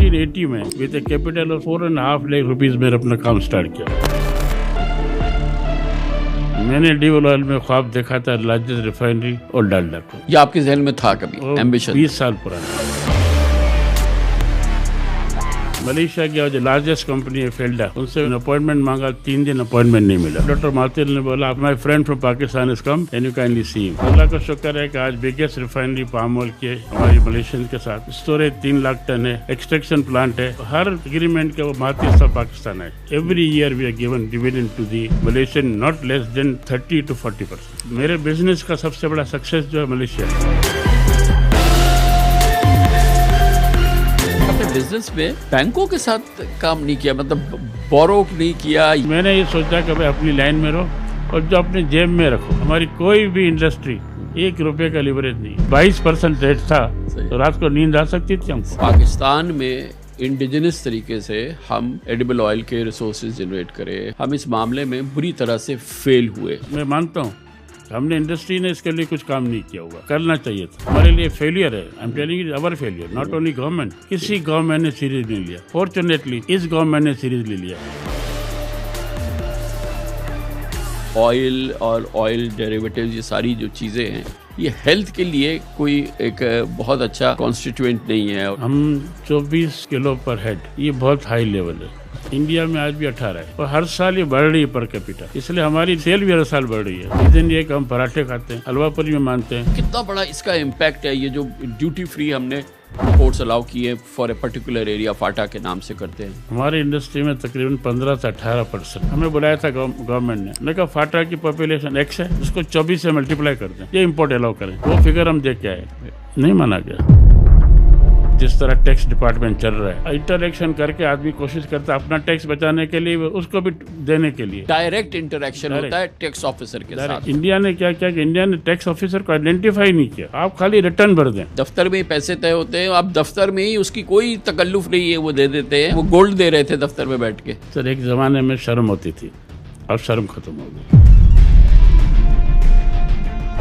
1980 में with a capital of 4.5 lakh rupees में अपना काम स्टार्ट किया। मैंने एडिबल ऑयल में ख्वाब देखा था लार्जेस्ट रिफाइनरी और डालडा को। ये आपके जहन में था कभी एम्बिशन? 20 साल पुराना। मलेशिया की जो लार्जेस्ट कंपनी है फेल्डा, उनसे अपॉइंटमेंट मांगा, 3 दिन अपॉइंटमेंट नहीं मिला। डॉक्टर मार्टिन ने बोला my friend from Pakistan is come, can you kindly see him. अल्लाह का शुक्र है कि आज बिगेस्ट रिफाइनरी पाम ऑयल की हमारी मलेशियन के साथ। स्टोरेज 3 लाख टन है, एक्सट्रैक्शन प्लांट है, हर एग्रीमेंट का वो माती हिस्सा पाकिस्तान है। Every year we are given dividend to the Malaysian not less than 30 to 40%। मेरे बिजनेस का सबसे बड़ा सक्सेस जो है मलेशिया है। बिजनेस में बैंकों के साथ काम नहीं किया, मतलब बोरो नहीं किया? मैंने ये सोचा कि भाई अपनी लाइन में रहो और जो अपने जेब में रखो। हमारी कोई भी इंडस्ट्री 1 रुपए का लिवरेज नहीं। 22% रेट था तो रात को नींद आ सकती थी हमको। पाकिस्तान में इंडिजिनस तरीके से हम एडिबल ऑयल के रिसोर्सेज जनरेट करें, हम इस मामले में बुरी तरह से फेल हुए। मैं मानता हूँ हमने इंडस्ट्री ने इसके लिए कुछ काम नहीं किया होगा, करना चाहिए था। हमारे लिए फेलियर है। I am telling you our failure, not only government. किसी गवर्नमेंट ने सीरीज नहीं लिया। फॉर्चुनेटली इस गवर्नमेंट ने सीरीज ले लिया। ऑयल और ऑयल डेरिवेटिव्स, ये सारी जो चीजें हैं, ये हेल्थ के लिए कोई एक बहुत अच्छा कॉन्स्टिट्यूएंट नहीं है। हम 24 किलो पर हेड, ये बहुत हाई लेवल है। इंडिया में आज भी 18 है और हर साल ये बढ़ रही है पर कैपिटा, इसलिए हमारी सेल भी हर साल बढ़ रही है। रीजन ये कि हम पराठे खाते हैं, हलवा पूरी में मानते हैं। कितना बड़ा इसका इम्पैक्ट है, ये जो ड्यूटी फ्री हमने इंपोर्ट्स अलाउ किए फॉर ए पर्टिकुलर एरिया, फाटा के नाम से करते हैं। हमारी इंडस्ट्री में तकरीबन 15 से 18%। हमें बुलाया था गवर्नमेंट ने, मैं कहा फाटा की पॉपुलेशन X है, उसको 24 से मल्टीप्लाई कर दें, ये इम्पोर्ट अलाउ करें। वो फिगर हम देख के आए, नहीं माना गया। जिस तरह टैक्स डिपार्टमेंट चल रहा है, इंटरेक्शन करके आदमी कोशिश करता है अपना टैक्स बचाने के लिए, उसको भी देने के लिए डायरेक्ट इंटरेक्शन होता है टैक्स ऑफिसर के साथ। इंडिया ने क्या किया कि इंडिया ने टैक्स ऑफिसर को आइडेंटिफाई नहीं किया। आप खाली रिटर्न भर दें, दफ्तर में ही पैसे तय होते हैं, आप दफ्तर में ही, उसकी कोई तकल्लुफ नहीं है, वो दे देते हैं। वो गोल्ड दे रहे थे दफ्तर में बैठ के। सर एक जमाने में शर्म होती थी, अब शर्म खत्म हो गई।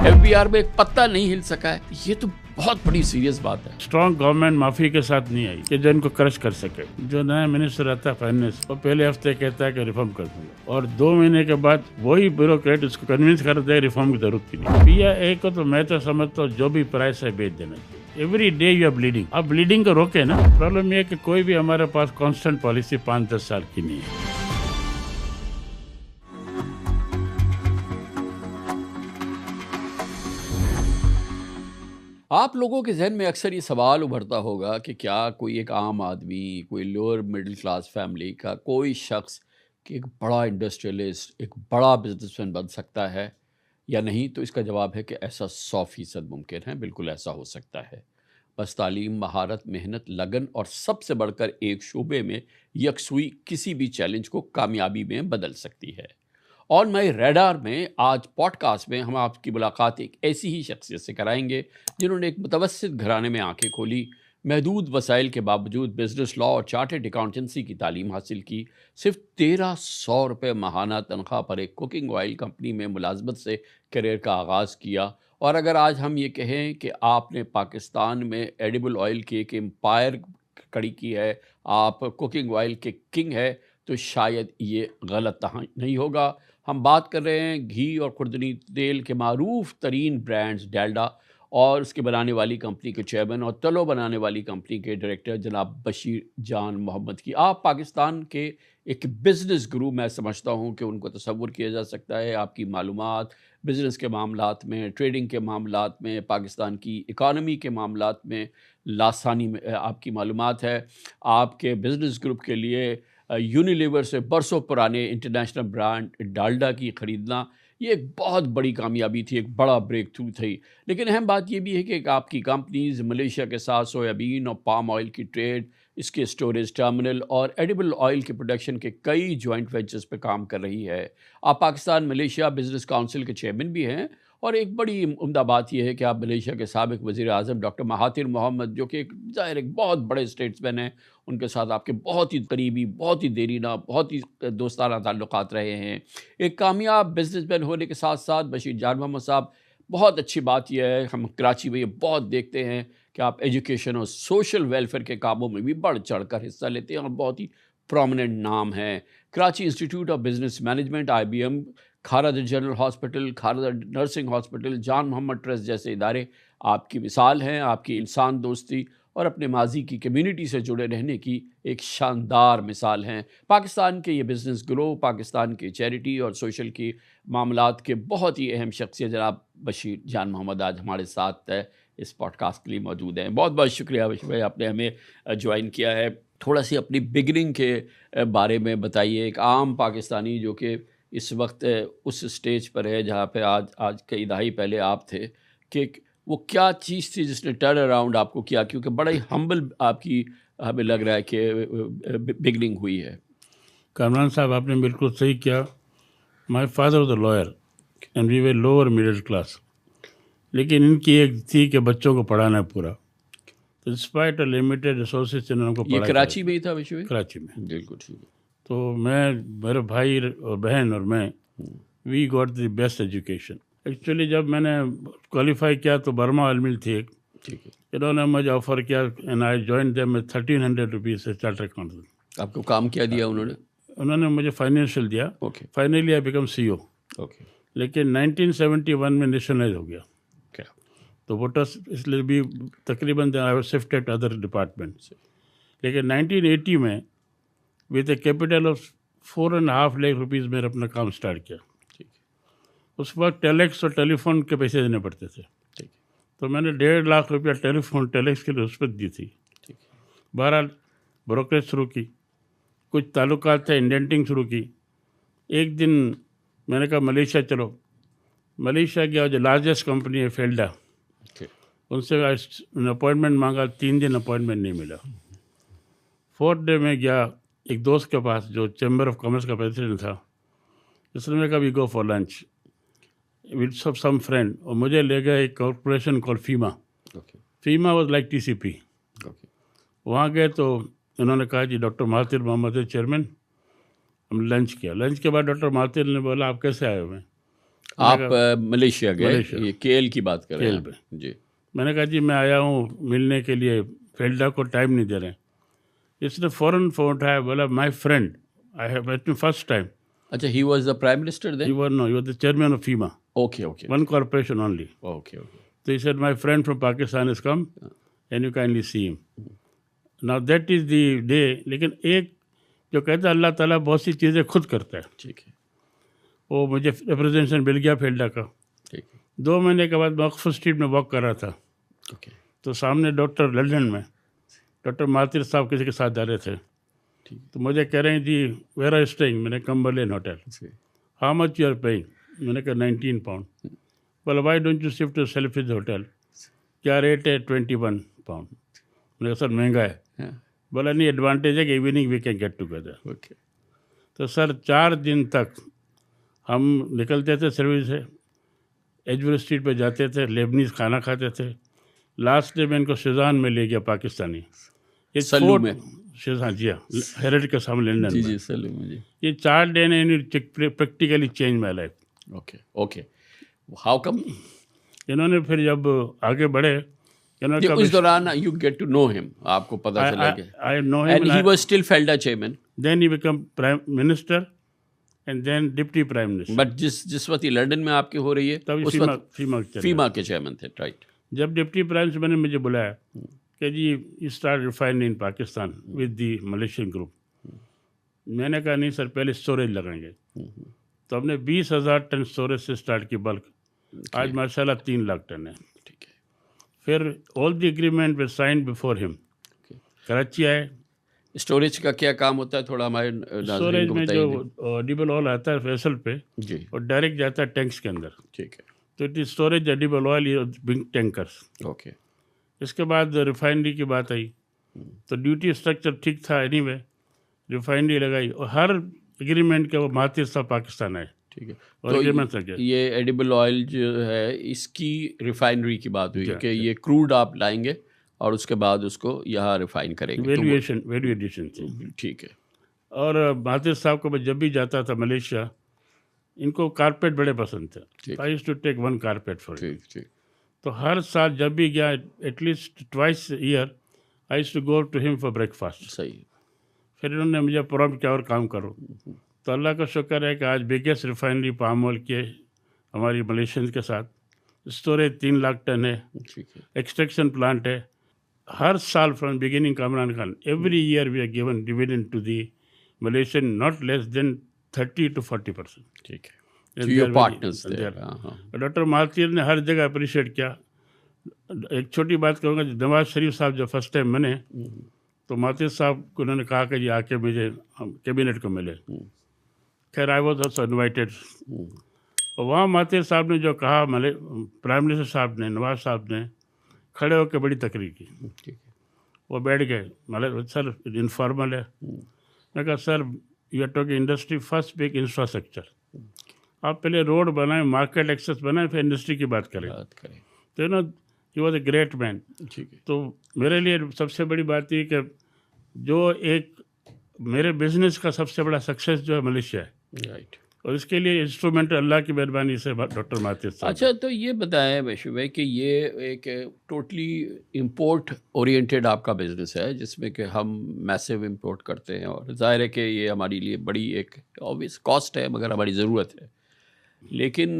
FBR में एक पत्ता नहीं हिल सका है, ये तो बहुत बड़ी सीरियस बात है। स्ट्रॉन्ग गवर्नमेंट माफी के साथ नहीं आई कि जो इनको क्रश कर सके। जो नया मिनिस्टर आता है फाइनेंस, वो पहले हफ्ते कहता है कि रिफॉर्म कर दूंगा और 2 महीने के बाद वही ब्यूरोक्रेट उसको कन्विंस कर दे रिफॉर्म की जरूरत की नहीं। PIA को तो मैं तो समझता हूँ जो भी प्राइस है बेच देना चाहिए। Every day you are bleeding. अब ब्लीडिंग को रोके ना। प्रॉब्लम ये है कि कोई भी हमारे पास कॉन्स्टेंट पॉलिसी 5-10 साल की नहीं है। आप लोगों के जहन में अक्सर ये सवाल उभरता होगा कि क्या कोई एक आम आदमी, कोई लोअर मिडिल क्लास फैमिली का कोई शख्स कि एक बड़ा इंडस्ट्रियलिस्ट, एक बड़ा बिजनेसमैन बन सकता है या नहीं? तो इसका जवाब है कि ऐसा 100% मुमकिन है, बिल्कुल ऐसा हो सकता है। बस तालीम, महारत, मेहनत, लगन और सबसे बढ़कर एक शोबे में यकसुई किसी भी चैलेंज को कामयाबी में बदल सकती है। ऑन माई रेडार में आज पॉडकास्ट में हम आपकी मुलाकात एक ऐसी ही शख्सियत से कराएंगे जिन्होंने एक मुतवस्सित घराने में आंखें खोली, महदूद वसाइल के बावजूद बिजनेस लॉ और चार्टर्ड अकाउंटेंसी की तालीम हासिल की, सिर्फ 1300 रुपये माहाना तनख्वाह पर एक कुकिंग ऑयल कंपनी में मुलाजमत से करियर का आगाज़ किया। और अगर आज हम ये कहें कि आपने पाकिस्तान में एडिबल ऑयल की एक एम्पायर खड़ी की है, आप कुकिंग ऑयल के किंग है, तो शायद ये गलत नहीं होगा। हम बात कर रहे हैं घी और खुर्दनी तेल के मारूफ तरीन ब्रांड्स डालडा और उसके बनाने वाली कंपनी के चेयरमैन और तलो बनाने वाली कंपनी के डायरेक्टर जनाब बशीर जान मोहम्मद की। आप पाकिस्तान के एक बिज़नेस गुरु मैं समझता हूं कि उनको तसव्वुर किया जा सकता है। आपकी मालूमात बिज़नेस के मामलात में, ट्रेडिंग के मामलात में, पाकिस्तान की इकानमी के मामलात में लासानी में आपकी मालूमात है। आपके बिज़नेस ग्रुप के लिए यूनिलीवर से बरसों पुराने इंटरनेशनल ब्रांड डालडा की ख़रीदना ये एक बहुत बड़ी कामयाबी थी, एक बड़ा ब्रेक थ्रू थी। लेकिन अहम बात ये भी है कि आपकी कंपनीज मलेशिया के साथ सोयाबीन और पाम ऑयल की ट्रेड, इसके स्टोरेज टर्मिनल और एडिबल ऑयल के प्रोडक्शन के कई जॉइंट वेंचर्स पे काम कर रही है। आप पाकिस्तान मलेशिया बिजनेस काउंसिल के चेयरमैन भी हैं और एक बड़ी उम्दा बात यह है कि आप मलेशिया के साबिक वज़ीर आज़म डॉक्टर महातिर मोहम्मद, जो कि ज़ाहिर एक बहुत बड़े स्टेट्समैन हैं, उनके साथ आपके बहुत ही करीबी, बहुत ही देरीना, बहुत ही दोस्ताना ताल्लुकात रहे हैं। एक कामयाब बिजनेसमैन होने के साथ साथ बशीर जान मोहम्मद साहब बहुत अच्छी बात यह है, हम कराची में ये बहुत देखते हैं कि आप एजुकेशन और सोशल वेलफेयर के कामों में भी बढ़ चढ़ कर हिस्सा लेते हैं और बहुत ही प्रोमिनेंट नाम है। Karachi institute of business management IBM, Kharadar general hospital, Kharadar nursing hospital, Jan Mohammad trust जैसे इदारे आपकी मिसाल हैं, आपकी इंसान दोस्ती और अपने माजी की कम्युनिटी से जुड़े रहने की एक शानदार मिसाल हैं। पाकिस्तान के ये बिज़नेस ग्रो, पाकिस्तान के चैरिटी और सोशल की मामलात के बहुत ही अहम शख्सियत जनाब बशीर जान मोहम्मद आज हमारे साथ इस पॉडकास्ट के लिए मौजूद हैं। बहुत बहुत शुक्रिया बशीर भाई, आपने हमें ज्वाइन किया है। थोड़ा सी अपनी बिगनिंग के बारे में बताइए। एक आम पाकिस्तानी जो कि इस वक्त उस स्टेज पर है जहाँ पे आज कई दहाई पहले आप थे, कि वो क्या चीज़ थी जिसने टर्न अराउंड आपको किया, क्योंकि बड़ा ही हम्बल आपकी हमें लग रहा है कि बिगनिंग हुई है। कामरान साहब, आपने बिल्कुल सही किया। My father was a lawyer and we were lower middle class, लेकिन इनकी एक थी कि बच्चों को पढ़ाना है पूरा। तो डिस्पाइट लिमिटेड रिसोर्सेज इन्होंने हमको ये पढ़ाया। कराची में ही था विश्व? कराची में। बिल्कुल ठीक है। तो मैं, मेरे भाई और बहन और मैं, we got the best education. Actually जब मैंने क्वालिफाई किया तो बर्मा अलमिल थी एक, ठीक है। इन्होंने मुझे ऑफर किया एंड आई जॉइन देम में 1300 रुपीज़ से चार्टर अकाउंटेंट। आपको काम क्या दिया उन्होंने? उन्होंने मुझे फाइनेंशियल दिया। Okay finally I become CEO। Okay. लेकिन 1971 में नेशनलाइज हो गया क्या? तो वोटर्स इसलिए भी तकरीबन I was shifted to other departments. लेकिन 1980 में with a capital of 4.5 lakh rupees मैंने अपना काम स्टार्ट किया। ठीक है। उस वक्त टेलेक्स और टेलीफोन के पैसे देने पड़ते थे। ठीक है। तो मैंने 1.5 लाख रुपया टेलेक्स के लिए रिश्वत दी थी। ठीक है। बहरहाल ब्रोकरेज शुरू की, कुछ ताल्लुकात थे, इंडेंटिंग शुरू की। एक दिन मैंने कहा मलेशिया चलो। मलेशिया गया, जो लार्जेस्ट कंपनी है फेल्डा, ओके। उनसे अपॉइंटमेंट मांगा, 3 दिन अपॉइंटमेंट नहीं मिला। 4th डे में गया एक दोस्त के पास जो चैम्बर ऑफ कॉमर्स का प्रेसिडेंट था। इसने मैं कहा we go for lunch with some friend, और मुझे ले गए एक corporation call FIMA. Okay. FIMA was like TCP। Okay. वहाँ गए तो उन्होंने कहा जी डॉक्टर महातिर मोहम्मद है चेयरमैन। हम लंच किया। लंच के बाद डॉक्टर महातिर ने बोला आप कैसे आए हुए हैं? आप मलेशिया गए? मलेशिया। ये KL की बात कर रहे हैं? KL पे। जी। मैंने कहा जी मैं आया हूँ मिलने के लिए, फेल्डा को टाइम नहीं दे रहे। इसने फ़ौरन फ़ोन उठाया, बोला my friend I have met him first time. अच्छा, he was the prime minister then? He was the chairman of FIMA, okay okay one corporation only. Okay okay. तो he said my friend from Pakistan is come and you kindly see him. Now that is the day. लेकिन एक जो कहता है अल्लाह ताला बहुत सी चीज़ें खुद करता है, ठीक है। वो मुझे रिप्रेजेंटेशन मिल गया फेल्डा का। ठीक है। 2 महीने के बाद मैं ऑक्सफोर्ड स्ट्रीट में वॉक कर रहा था, ओके। तो सामने डॉक्टर लंदन में डॉक्टर मातिर साहब किसी के साथ जा रहे थे। ठीक। तो मुझे कह रहे हैं जी वेयर आर स्टेइंग? मैंने Cumberland hotel. How much you are paying? मैंने कहा 19 पाउंड। बोला why don't you shift to Selfridges hotel? क्या रेट है? 21 पाउंड। मैंने कहा सर महंगा है। हाँ। बोला नहीं, एडवांटेज है कि evening we can get together. Okay. तो सर 4 दिन तक हम निकलते थे सर्विस से, एजवर स्ट्रीट पे जाते थे, लेबनीज खाना खाते थे। लास्ट डे में इनको शेजान में ले गया पाकिस्तानी, ये सल्लू में? शेजान, जी हाँ, हेरिटेज के सामने लंदन जी में। जी सल्लू में जी। ये 4 डे ने practically change my life. Okay okay. How come? इन्होंने फिर जब आगे बढ़े, ये उस दौरान you get to know him, आपको पता चला कि I know and him he was still FELDA chairman? Then he become prime minister and then deputy prime minister. But जिस वक्त ये लंदन में आपकी हो रही है तब उस फीमा वक्त फीमा के चेयरमैन थे, राइट? जब डिप्टी प्राइम मिनिस्टर ने मुझे बुलाया कि जी you start refining in Pakistan with the Malaysian group, मैंने कहा नहीं सर, पहले स्टोरेज लगाएंगे। तो हमने 20,000 टन स्टोरेज से स्टार्ट की बल्क। आज माशाल्लाह 3 लाख टन है। ठीक है। फिर all the agreement way signed before him. Karachi आए। स्टोरेज का क्या काम होता है, थोड़ा हमारे नाज़रीन स्टोरेज को में बताइए। जो एडिबल ऑयल आता है वेसल पे जी। और डायरेक्ट जाता है टैंक्स के अंदर। ठीक है। तो it is storage edible oil big tankers. Okay. इसके बाद रिफाइनरी की बात आई तो ड्यूटी स्ट्रक्चर ठीक था, एनीवे रिफाइनरी लगाई और हर एग्रीमेंट के वो महातिर साहब पाकिस्तान आए। ठीक है। और तो एग्रीमेंट लग गया। ये एडिबल ऑयल जो है इसकी रिफाइनरी की बात हुई जी, कि जी। ये क्रूड आप लाएंगे और उसके बाद उसको यहाँ रिफाइन करेंगे। वैल्यू एडिशन थी। ठीक है। और महातिर साहब को मैं जब भी जाता था मलेशिया, इनको कारपेट बड़े पसंद थे। ठीक। I used to take one carpet for ठीक ठीक। तो हर साल जब भी गया at least twice year I used to go to him for breakfast. सही। फिर इन्होंने मुझे प्रॉम्प्ट किया और काम करो। तो अल्लाह का शुक्र है कि आज बिगेस्ट रिफाइनरी पाम ऑयल की हमारी मलेशियन के साथ, स्टोरेज 3 लाख टन है, ठीक है। एक्सट्रैक्शन प्लांट है। हर साल from beginning Kamran Khan every year we are given dividend to the Malaysian not less than 30 to 40%। ठीक है। So your partners there, हाँ। डॉक्टर मालतीर ने हर जगह अप्रिशिएट किया। एक छोटी बात कहूँगा, नवाज शरीफ साहब जब फर्स्ट टाइम बने तो मालतीर साहब को उन्होंने कहा कि ये आके मुझे कैबिनेट को मिले। खैर आई वॉज ऑल्सो इन्वाइटेड। और वहाँ मालतीर साहब ने जो कहा, प्राइम मिनिस्टर साहब ने, नवाज साहब ने खड़े होकर बड़ी तकरीर की। ठीक है। वो बैठ गए, मतलब सर इनफॉर्मल है। मैं कहा sir you are talking industry first big infrastructure, आप पहले रोड बनाएं, मार्केट एक्सेस बनाएं, फिर इंडस्ट्री की बात करें। तो you know he was a great man. ठीक है। तो मेरे लिए सबसे बड़ी बात ये कि जो एक मेरे बिजनेस का सबसे बड़ा सक्सेस जो है मलेशिया है, राइट। और इसके लिए इंस्ट्रूमेंट अल्लाह की मेहरबानी से डॉक्टर मालतीर साहब। अच्छा, तो ये बताएं वैश्व भाई कि ये एक टोटली इंपोर्ट ओरिएंटेड आपका बिजनेस है जिसमें कि हम मैसिव इंपोर्ट करते हैं, और जाहिर है कि ये हमारी लिए बड़ी एक ऑब्वियस कॉस्ट है मगर हमारी ज़रूरत है। लेकिन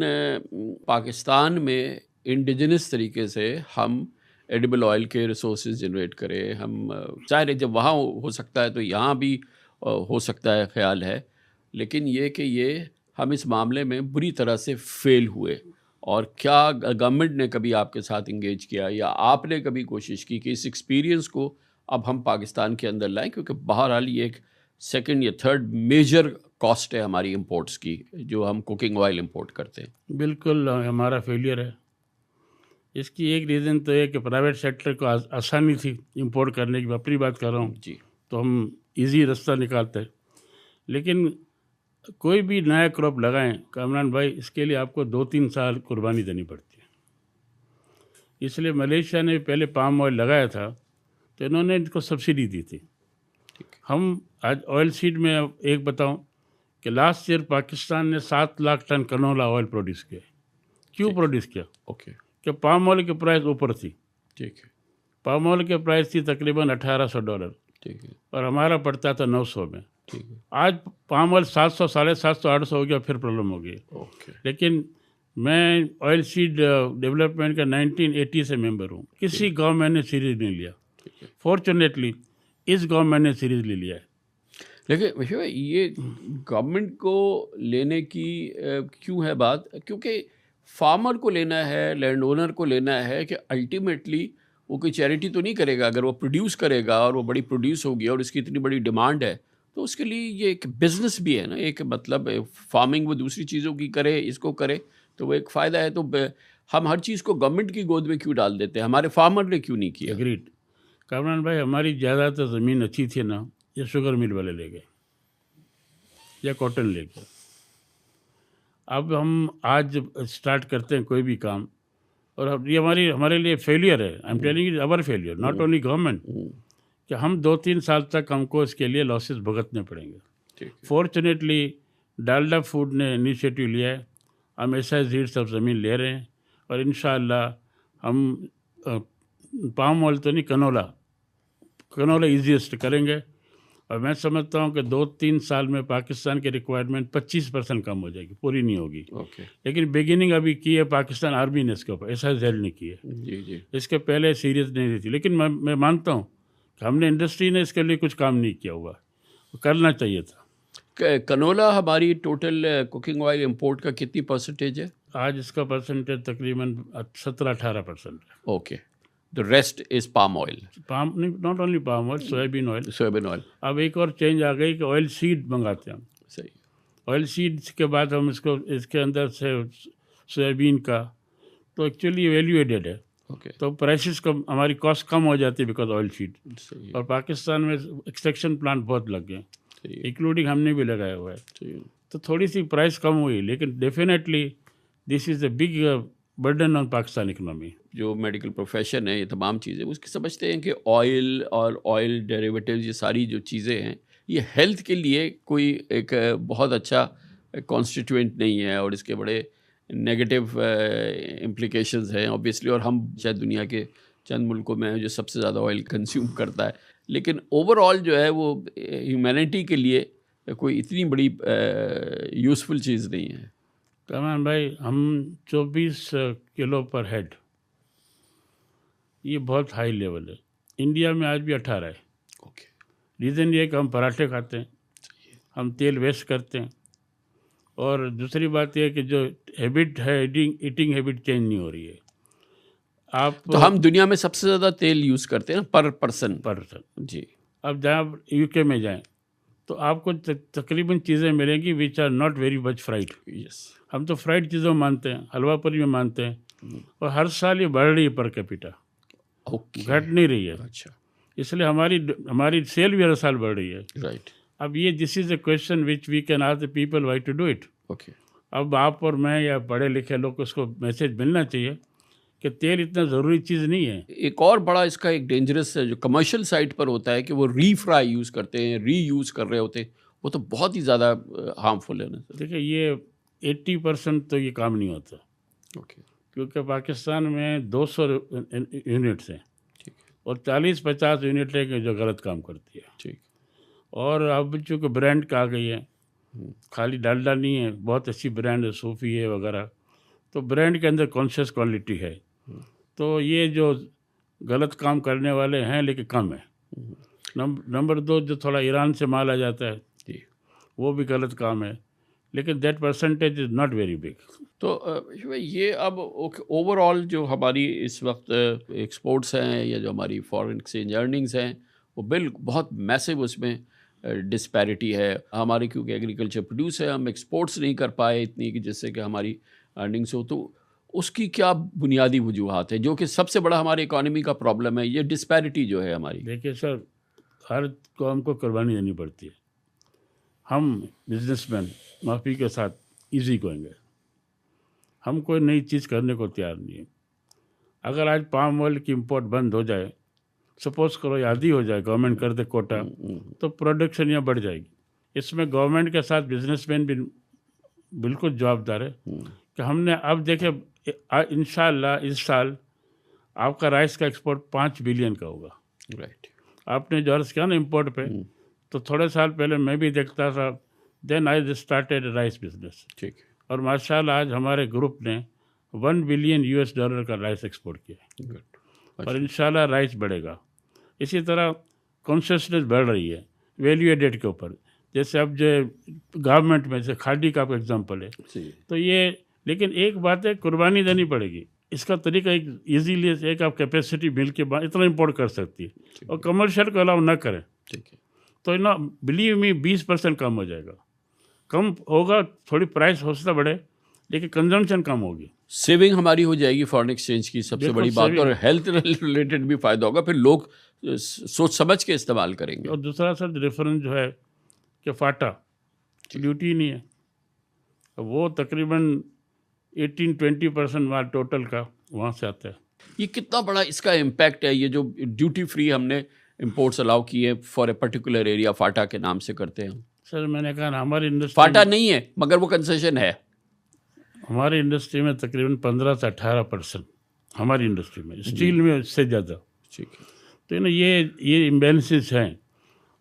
पाकिस्तान में इंडिजिनस तरीके से हम एडिबल ऑयल के रिसोर्सेज जनरेट करें, हम जाहिर है जब वहाँ हो सकता है तो यहाँ भी हो सकता है, ख्याल है। लेकिन ये कि ये हम इस मामले में बुरी तरह से फेल हुए, और क्या गवर्नमेंट ने कभी आपके साथ इंगेज किया या आपने कभी कोशिश की कि इस एक्सपीरियंस को अब हम पाकिस्तान के अंदर लाएं, क्योंकि बहरहाल ये एक सेकंड या थर्ड मेजर कॉस्ट है हमारी इंपोर्ट्स की, जो हम कुकिंग ऑयल इंपोर्ट करते हैं। बिल्कुल हमारा फेलियर है। इसकी एक रीज़न तो है कि प्राइवेट सेक्टर को आसानी थी इंपोर्ट करने की, अपनी बात कर रहा हूँ जी। तो हम इजी रास्ता निकालते हैं। लेकिन कोई भी नया क्रॉप लगाएं कामरान भाई, इसके लिए आपको 2-3 साल कुर्बानी देनी पड़ती है। इसलिए मलेशिया ने पहले पाम ऑयल लगाया था तो इन्होंने इनको सब्सिडी दी थी। हम आज ऑयल सीड में एक बताऊं कि लास्ट ईयर पाकिस्तान ने 7 lakh ton canola oil produce किया। क्यों प्रोड्यूस किया? ओके। कि पाम ऑयल की प्राइस ऊपर थी। ठीक है। पाम ऑयल की प्राइस थी तकरीबन $1800। ठीक है। और हमारा पड़ता था 900 में। ठीक है। आज पाम ऑयल 700, 750, 800 हो गया, फिर प्रॉब्लम हो गई। ओके। लेकिन मैं ऑयल सीड डेवलपमेंट का 1980 से मेंबर हूँ। किसी गवर्नमेंट ने सीरीज नहीं लिया। फॉर्चुनेटली इस गवर्नमेंट ने सीरीज ले लिया है। लेकिन वैसे ये गवर्नमेंट को लेने की क्यों है बात? क्योंकि फार्मर को लेना है, लैंड ओनर को लेना है कि अल्टीमेटली वो कोई चैरिटी तो नहीं करेगा। अगर वो प्रोड्यूस करेगा और वो बड़ी प्रोड्यूस होगी और इसकी इतनी बड़ी डिमांड है तो उसके लिए ये एक बिज़नेस भी है ना, एक मतलब फार्मिंग वो दूसरी चीज़ों की करे, इसको करे तो वो एक फ़ायदा है। तो हम हर चीज़ को गवर्नमेंट की गोद में क्यों डाल देते हैं? हमारे फार्मर ने क्यों नहीं किया? एग्रीड कामरान भाई, हमारी ज़्यादातर ज़मीन अच्छी थी ना, ये शुगर मिल वाले ले गए या कॉटन ले गए। अब हम आज स्टार्ट करते हैं कोई भी काम, और अब ये हमारे लिए फेलियर है। I am telling you our failure, not only government, कि हम 2-3 साल तक हमको इसके लिए लॉसेस भुगतने पड़ेंगे। फॉर्चुनेटली डालडा फूड ने इनिशिएटिव लिया है, हम ऐसा जीड सब ज़मीन ले रहे हैं, और इंशाअल्लाह हम पाम ऑयल तो नहीं, कनोला ईजीएस्ट करेंगे। और मैं समझता हूँ कि 2-3 साल में पाकिस्तान की रिक्वायरमेंट 25% कम हो जाएगी, पूरी नहीं होगी। लेकिन बिगिनिंग अभी की है पाकिस्तान आर्मी ने इसके ऊपर, ऐसा जेल ने की है। जी। इसके पहले सीरियस नहीं दी थी। लेकिन मैं मानता हूँ कि हमने इंडस्ट्री ने इसके लिए कुछ काम नहीं किया हुआ, करना चाहिए था। कनोला हमारी टोटल कुकिंग ऑयल इंपोर्ट का कितनी परसेंटेज है? आज इसका परसेंटेज तकरीबन 17-18% है। Okay. The rest is palm oil. Palm नहीं, not only palm oil, soybean oil. Soybean oil. अब एक और चेंज आ गई कि ऑयल सीड मंगाते हैं हम। सही। ऑयल सीड्स के बाद हम इसके अंदर से सोयाबीन का, तो एक्चुअली वैल्यू एडेड है। ओके। तो प्राइसेस कम, हमारी कॉस्ट कम हो जाती है बिकॉज ऑयल सीड। सही। और पाकिस्तान में एक्सट्रैक्शन प्लांट बहुत लग गए, इंक्लूडिंग हमने भी लगाया हुआ है। तो थोड़ी सी प्राइस कम हुई, लेकिन definitely this is a big burden on Pakistan economy. जो मेडिकल प्रोफेशन है, ये तमाम चीज़ें उसकी समझते हैं कि ऑयल और ऑयल डेरिवेटिव्स, ये सारी जो चीज़ें हैं ये हेल्थ के लिए कोई एक बहुत अच्छा कॉन्स्टिट्यूएंट नहीं है और इसके बड़े नेगेटिव इम्प्लिकेशंस हैं ऑब्वियसली, और हम शायद दुनिया के चंद मुल्कों में हैं जो सबसे ज़्यादा ऑयल कंज्यूम करता है, लेकिन ओवरऑल जो है वो ह्यूमैनिटी के लिए कोई इतनी बड़ी यूज़फुल चीज़ नहीं है। तमाम भाई, हम 24 किलो पर हेड, ये बहुत हाई लेवल है। इंडिया में आज भी 18 है। ओके, रीज़न ये है कि हम पराठे खाते हैं, हम तेल वेस्ट करते हैं, और दूसरी बात यह है कि जो हैबिट है, ईटिंग हैबिट चेंज नहीं हो रही है। आप तो हम दुनिया में सबसे ज़्यादा तेल यूज़ करते हैं ना पर पर्सन। जी। अब जहाँ यूके में जाएं तो आपको तकरीबन चीज़ें मिलेंगी which are not very much fried. Yes, हम तो फ्राइड चीज़ों में मानते हैं, हलवा पूरी में मानते हैं, और हर साल ये बढ़ रही है पर कैपिटा, ओके, घट नहीं रही है। अच्छा, इसलिए हमारी सेल भी हर साल बढ़ रही है। राइट, अब ये this is a question which we can ask the people why to do it. Okay. अब आप और मैं या पढ़े लिखे लोग को उसको मैसेज मिलना चाहिए कि तेल इतना ज़रूरी चीज़ नहीं है। एक और बड़ा इसका एक डेंजरस जो कमर्शियल साइट पर होता है कि वो रीफ्राई यूज़ करते हैं, रीयूज़ कर रहे होते हैं, वो तो बहुत ही ज़्यादा हार्मफुल है ना सर। देखिए, ये 80% तो ये काम नहीं होता, ओके, क्योंकि पाकिस्तान में 200 यूनिट्स हैं ठीक है, और 40-50 यूनिट है कि जो गलत काम करती है। ठीक, और अब चूँकि ब्रांड का आ गई है, खाली डालडा नहीं है, बहुत अच्छी ब्रांड है, सूफी है वगैरह, तो ब्रांड के अंदर कॉन्शियस क्वालिटी है। तो ये जो गलत काम करने वाले हैं लेकिन कम है। नंबर 2, जो थोड़ा ईरान से माल आ जाता है जी। वो भी गलत काम है, लेकिन that percentage is not very big. तो ये अब ओवरऑल जो हमारी इस वक्त एक्सपोर्ट्स हैं या जो हमारी फॉरेन एक्सचेंज अर्निंग्स हैं वो बहुत मैसिव उसमें डिस्पैरिटी है हमारी, क्योंकि एग्रीकल्चर प्रोड्यूस है, हम एक्सपोर्ट्स नहीं कर पाए इतनी कि जिससे कि हमारी अर्निंग्स हो। तो उसकी क्या बुनियादी वजूहात है जो कि सबसे बड़ा हमारी इकॉनमी का प्रॉब्लम है, ये डिस्पैरिटी जो है हमारी? देखिए सर, हर कौम को कुर्बानी देनी पड़ती है। हम बिजनेसमैन माफ़ी के साथ इजी गोइंग है, हम कोई नई चीज़ करने को तैयार नहीं है। अगर आज पाम ऑयल की इंपोर्ट बंद हो जाए, सपोज करो याद ही हो जाए, गवर्नमेंट कर दे कोटा, तो प्रोडक्शन यहाँ बढ़ जाएगी। इसमें गवर्नमेंट के साथ बिजनेसमैन भी बिल्कुल जवाबदार है कि हमने अब देखे इंशाल्लाह इस साल आपका राइस का एक्सपोर्ट 5 बिलियन का होगा। राइट, आपने जो अर्ज किया ना इम्पोर्ट पे, तो थोड़े साल पहले मैं भी देखता था, then I started rice business, ठीक, और माशाल्लाह आज हमारे ग्रुप ने $1 बिलियन का राइस एक्सपोर्ट किया है, और इंशाल्लाह राइस बढ़ेगा। इसी तरह कॉन्शियसनेस बढ़ रही है वैल्यू एडेड के ऊपर, जैसे अब जो गवर्नमेंट में से खादी का एग्जांपल है, तो ये, लेकिन एक बात है, कुर्बानी देनी पड़ेगी। इसका तरीका एक इजीली एक आप कैपेसिटी मिल के बाद इतना इंपोर्ट कर सकती है, और कमर्शियल को अलाउ ना करें, ठीक है, तो ना बिलीव मी 20% कम हो जाएगा। कम होगा, थोड़ी प्राइस हो सकता बढ़े, लेकिन कंजम्पशन कम होगी, सेविंग हमारी हो जाएगी फॉरेन एक्सचेंज की सबसे बड़ी बात, और हेल्थ रिलेटेड भी फ़ायदा होगा, फिर लोग सोच समझ के इस्तेमाल करेंगे। और दूसरा सर रेफरेंस जो है कि फाटा ड्यूटी नहीं है, वो तकरीबन 18-20% माल टोटल का वहाँ से आता है। ये कितना बड़ा इसका इम्पैक्ट है, ये जो ड्यूटी फ्री हमने इंपोर्ट्स अलाउ किए फॉर ए पर्टिकुलर एरिया, फाटा के नाम से करते हैं? सर मैंने कहा ना, हमारी इंडस्ट्री फाटा नहीं है मगर वो कंसेशन है। हमारी इंडस्ट्री में तकरीबन 15 से 18% हमारी इंडस्ट्री में, स्टील में इससे ज़्यादा। ठीक है, तो ना ये इम्बेलेंसेस हैं।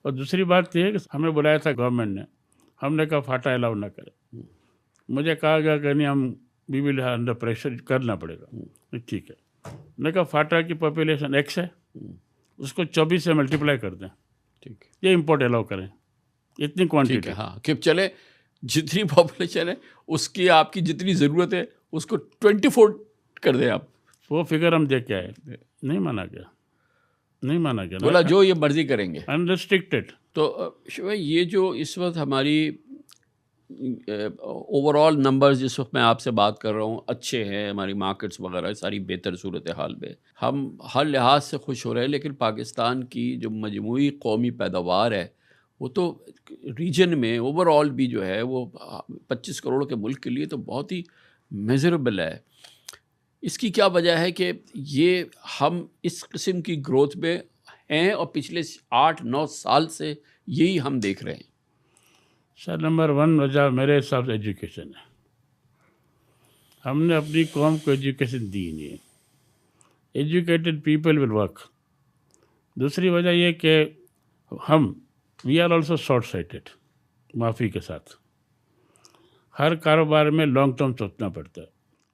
और दूसरी बात ये है कि हमें बुलाया था गवर्नमेंट ने, हमने कहा फाटा अलाउ ना करें। मुझे कहा गया कि नहीं, हम वी विल अंडर प्रेशर, करना पड़ेगा। ठीक है, मैंने कहा फाटा की पॉपुलेशन X है, उसको 24 से मल्टीप्लाई कर दें, ठीक है, ये इंपोर्ट अलाउ करें, इतनी क्वांटिटी। हाँ, कि चले जितनी पॉपुलेशन है उसकी आपकी जितनी ज़रूरत है उसको 24 कर दें आप। वो फिगर हम देख के आए, नहीं माना गया, नहीं माना गया, बोला जो ये मर्जी करेंगे, अनरिस्ट्रिक्टेड। तो भाई ये जो इस वक्त हमारी ओवरऑल नंबर्स जिस वक्त मैं आपसे बात कर रहा हूँ अच्छे हैं, हमारी मार्केट्स वगैरह सारी बेहतर सूरत हाल में, हम हर लिहाज से खुश हो रहे हैं, लेकिन पाकिस्तान की जो मजमूई कौमी पैदावार है वो तो रीजन में ओवरऑल भी जो है वो 25 करोड़ के मुल्क के लिए तो बहुत ही मेजरेबल है। इसकी क्या वजह है कि ये हम इस किस्म की ग्रोथ में हैं और पिछले 8-9 साल से यही हम देख रहे हैं? सर नंबर 1 वजह मेरे हिसाब से एजुकेशन है। हमने अपनी कौम को एजुकेशन दी नहीं है। Educated people will work. दूसरी वजह यह कि हम we are also short sighted, माफ़ी के साथ। हर कारोबार में लॉन्ग टर्म सोचना पड़ता है।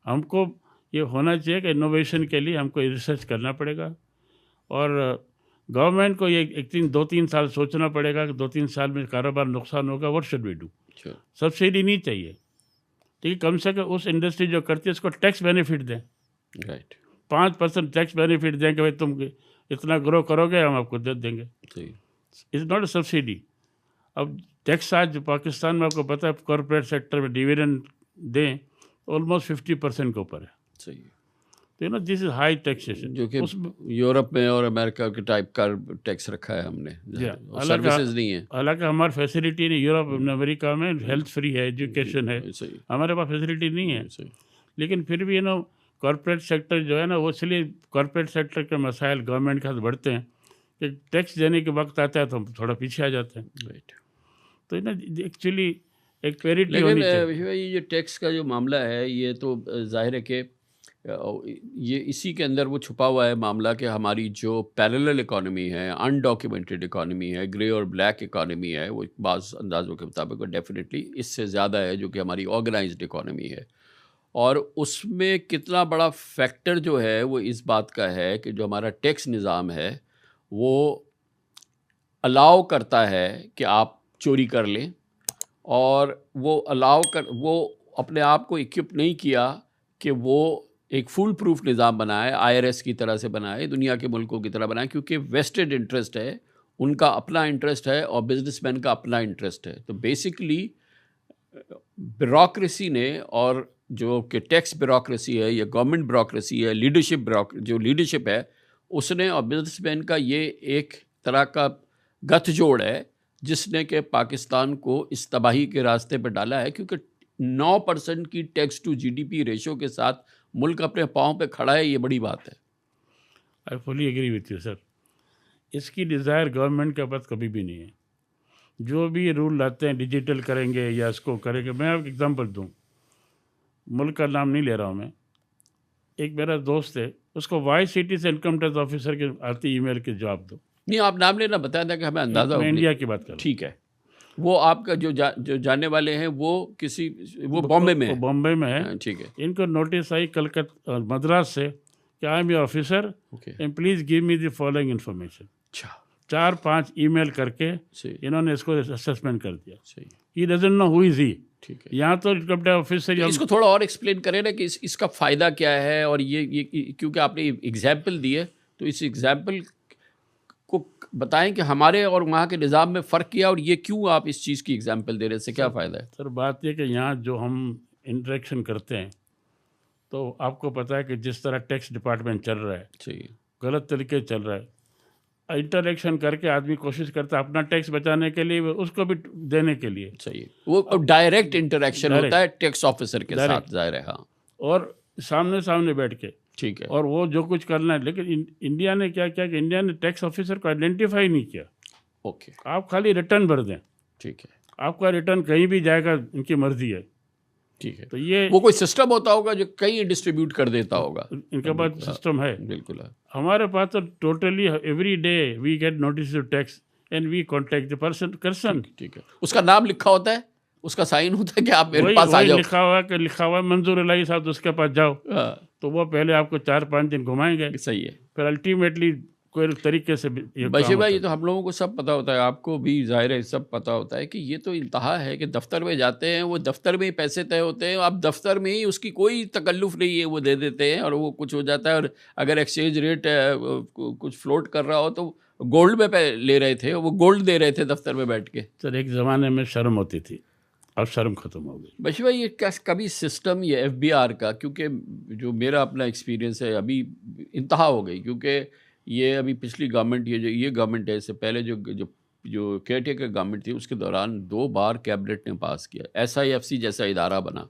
हमको ये होना चाहिए कि इनोवेशन के लिए हमको रिसर्च करना पड़ेगा, और गवर्नमेंट को ये 2-3 साल सोचना पड़ेगा कि 2-3 साल में कारोबार नुकसान होगा, what should we do. Subsidy नहीं चाहिए, ठीक है, कम से कम उस इंडस्ट्री जो करती है उसको टैक्स बेनिफिट दें। राइट, 5% टैक्स बेनिफिट दें कि भाई तुम इतना ग्रो करोगे हम आपको दे देंगे। It's not a subsidy. अब टैक्स आज पाकिस्तान में आपको पता है कॉर्पोरेट सेक्टर में डिविडेंड दें ऑलमोस्ट 50% के ऊपर है। सही। तो ना दिस इज हाई टैक्सेशन, जो कि यूरोप में और अमेरिका के टाइप का टैक्स रखा है हमने, सर्विसेज नहीं है। हालांकि हमारी फैसिलिटी नहीं, यूरोप अमेरिका में हेल्थ फ्री है, एजुकेशन है, हमारे पास फैसिलिटी नहीं है। लेकिन फिर भी कॉर्पोरेट सेक्टर जो है ना, वो इसलिए कॉर्पोरेट सेक्टर के मसाइल गवर्नमेंट के साथ बढ़ते हैं कि टैक्स देने के वक्त आता है तो हम थोड़ा पीछे आ जाते हैं। राइट। तो एक्चुअली एक क्लैरिटी होनी चाहिए। लेकिन ये टैक्स का जो मामला है, ये तो जाहिर है कि ये इसी के अंदर वो छुपा हुआ है मामला कि हमारी जो पैरेलल इकॉनमी है, अनडॉक्यूमेंटेड इकॉनमी है, ग्रे और ब्लैक इकॉनमी है, वो बाज़ अंदाज़ों के मुताबिक डेफिनेटली इससे ज़्यादा है जो कि हमारी ऑर्गेनाइज्ड इकॉनमी है। और उसमें कितना बड़ा फैक्टर जो है वो इस बात का है कि जो हमारा टैक्स निज़ाम है वो अलाउ करता है कि आप चोरी कर लें, और वो अपने आप को इक्विप नहीं किया कि वो एक फुल प्रूफ निज़ाम बनाए, IRS की तरह से बनाए, दुनिया के मुल्कों की तरह बनाए, क्योंकि वेस्टेड इंटरेस्ट है, उनका अपना इंटरेस्ट है और बिजनेसमैन का अपना इंटरेस्ट है। तो बेसिकली ब्यूरोक्रेसी ने, और जो कि टैक्स ब्यूरोक्रेसी है या गवर्नमेंट ब्यूरोक्रेसी है, लीडरशिप है, उसने और बिजनेसमैन का ये एक तरह का गठजोड़ है जिसने कि पाकिस्तान को इस तबाही के रास्ते पर डाला है। क्योंकि 9% की टैक्स टू GDP रेशो के साथ मुल्क अपने पाँव पे खड़ा है, ये बड़ी बात है। I fully agree with you sir. इसकी डिज़ायर गवर्नमेंट के पास कभी भी नहीं है। जो भी रूल लाते हैं डिजिटल करेंगे या इसको करेंगे, मैं आपको एग्जांपल दूं, मुल्क का नाम नहीं ले रहा हूं मैं। एक मेरा दोस्त है, उसको वाइस सिटी से इनकम टैक्स ऑफिसर के आती ईमेल के जवाब दो। नहीं, आप नाम लेना बता दें कि हमें अंदाज़ा हो। मैं इंडिया की बात कर रहा हूं। ठीक है। वो आपका जो जानने वाले हैं वो बॉम्बे में है। बॉम्बे में है। ठीक है। इनको नोटिस आई कलकत्ता मद्रास से कि I am your officer and please give me the following information. 4-5 email करके इन्होंने इसको असेसमेंट कर दिया। He doesn't know who is he. ठीक है। यहाँ तो इनकम टैक्स ऑफिसर इसको थोड़ा और एक्सप्लेन करें ना कि इसका फ़ायदा क्या है, और ये क्योंकि आपने एग्जाम्पल दी है तो इस एग्जाम्पल को बताएं कि हमारे और वहाँ के निज़ाम में फ़र्क किया, और ये क्यों आप इस चीज़ की एग्जाम्पल दे रहे हैं, इससे क्या फ़ायदा है? सर बात यह कि यहाँ जो हम इंटरेक्शन करते हैं, तो आपको पता है कि जिस तरह टैक्स डिपार्टमेंट चल रहा है, गलत तरीके चल रहा है। इंटरेक्शन करके आदमी कोशिश करता है अपना टैक्स बचाने के लिए, उसको भी देने के लिए। सही। वो डायरेक्ट इंटरेक्शन होता है टैक्स ऑफिसर के साथ, जाहिर है। हाँ। और सामने बैठ के। ठीक है। और वो जो कुछ करना है, लेकिन इंडिया ने क्या किया कि इंडिया ने टैक्स ऑफिसर को आइडेंटिफाई नहीं किया। ओके। आप खाली रिटर्न भर दें। ठीक है। आपका रिटर्न कहीं भी जाएगा, इनकी मर्जी है। ठीक है। तो ये वो कोई सिस्टम होता होगा जो कहीं डिस्ट्रीब्यूट कर देता होगा। इनके पास सिस्टम है। बिल्कुल है। हमारे पास तो totally every day we get notice of tax and we contact the person. ठीक है। उसका नाम लिखा होता है, उसका साइन होता है कि आप मेरे पास आ जाओ। लिखा हुआ है मंजूर इलाही साहब, उसके पास जाओ। तो वो पहले आपको 4-5 दिन घुमाएंगे। सही है। फिर अल्टीमेटली कोई तरीके से बशीर भाई, ये तो हम लोगों को सब पता होता है, आपको भी जाहिर है सब पता होता है कि ये तो इंतहा है कि दफ्तर में जाते हैं, वो दफ्तर में ही पैसे तय होते हैं, आप दफ्तर में ही, उसकी कोई तकल्लुफ़ नहीं है, वो दे देते हैं और वो कुछ हो जाता है। और अगर एक्सचेंज रेट कुछ फ्लोट कर रहा हो तो गोल्ड में ले रहे थे, वो गोल्ड दे रहे थे दफ्तर में बैठ के। सर एक ज़माने में शर्म होती थी, अब शर्म ख़त्म हो गई। बशीर भाई, ये कभी सिस्टम ये FBR का, क्योंकि जो मेरा अपना एक्सपीरियंस है, अभी इंतहा हो गई, क्योंकि ये अभी पिछली गवर्नमेंट, ये गवर्नमेंट है, इससे पहले जो केयरटेकर गवर्नमेंट थी, उसके दौरान 2 बार कैबिनेट ने पास किया। SIFC जैसा इदारा बना,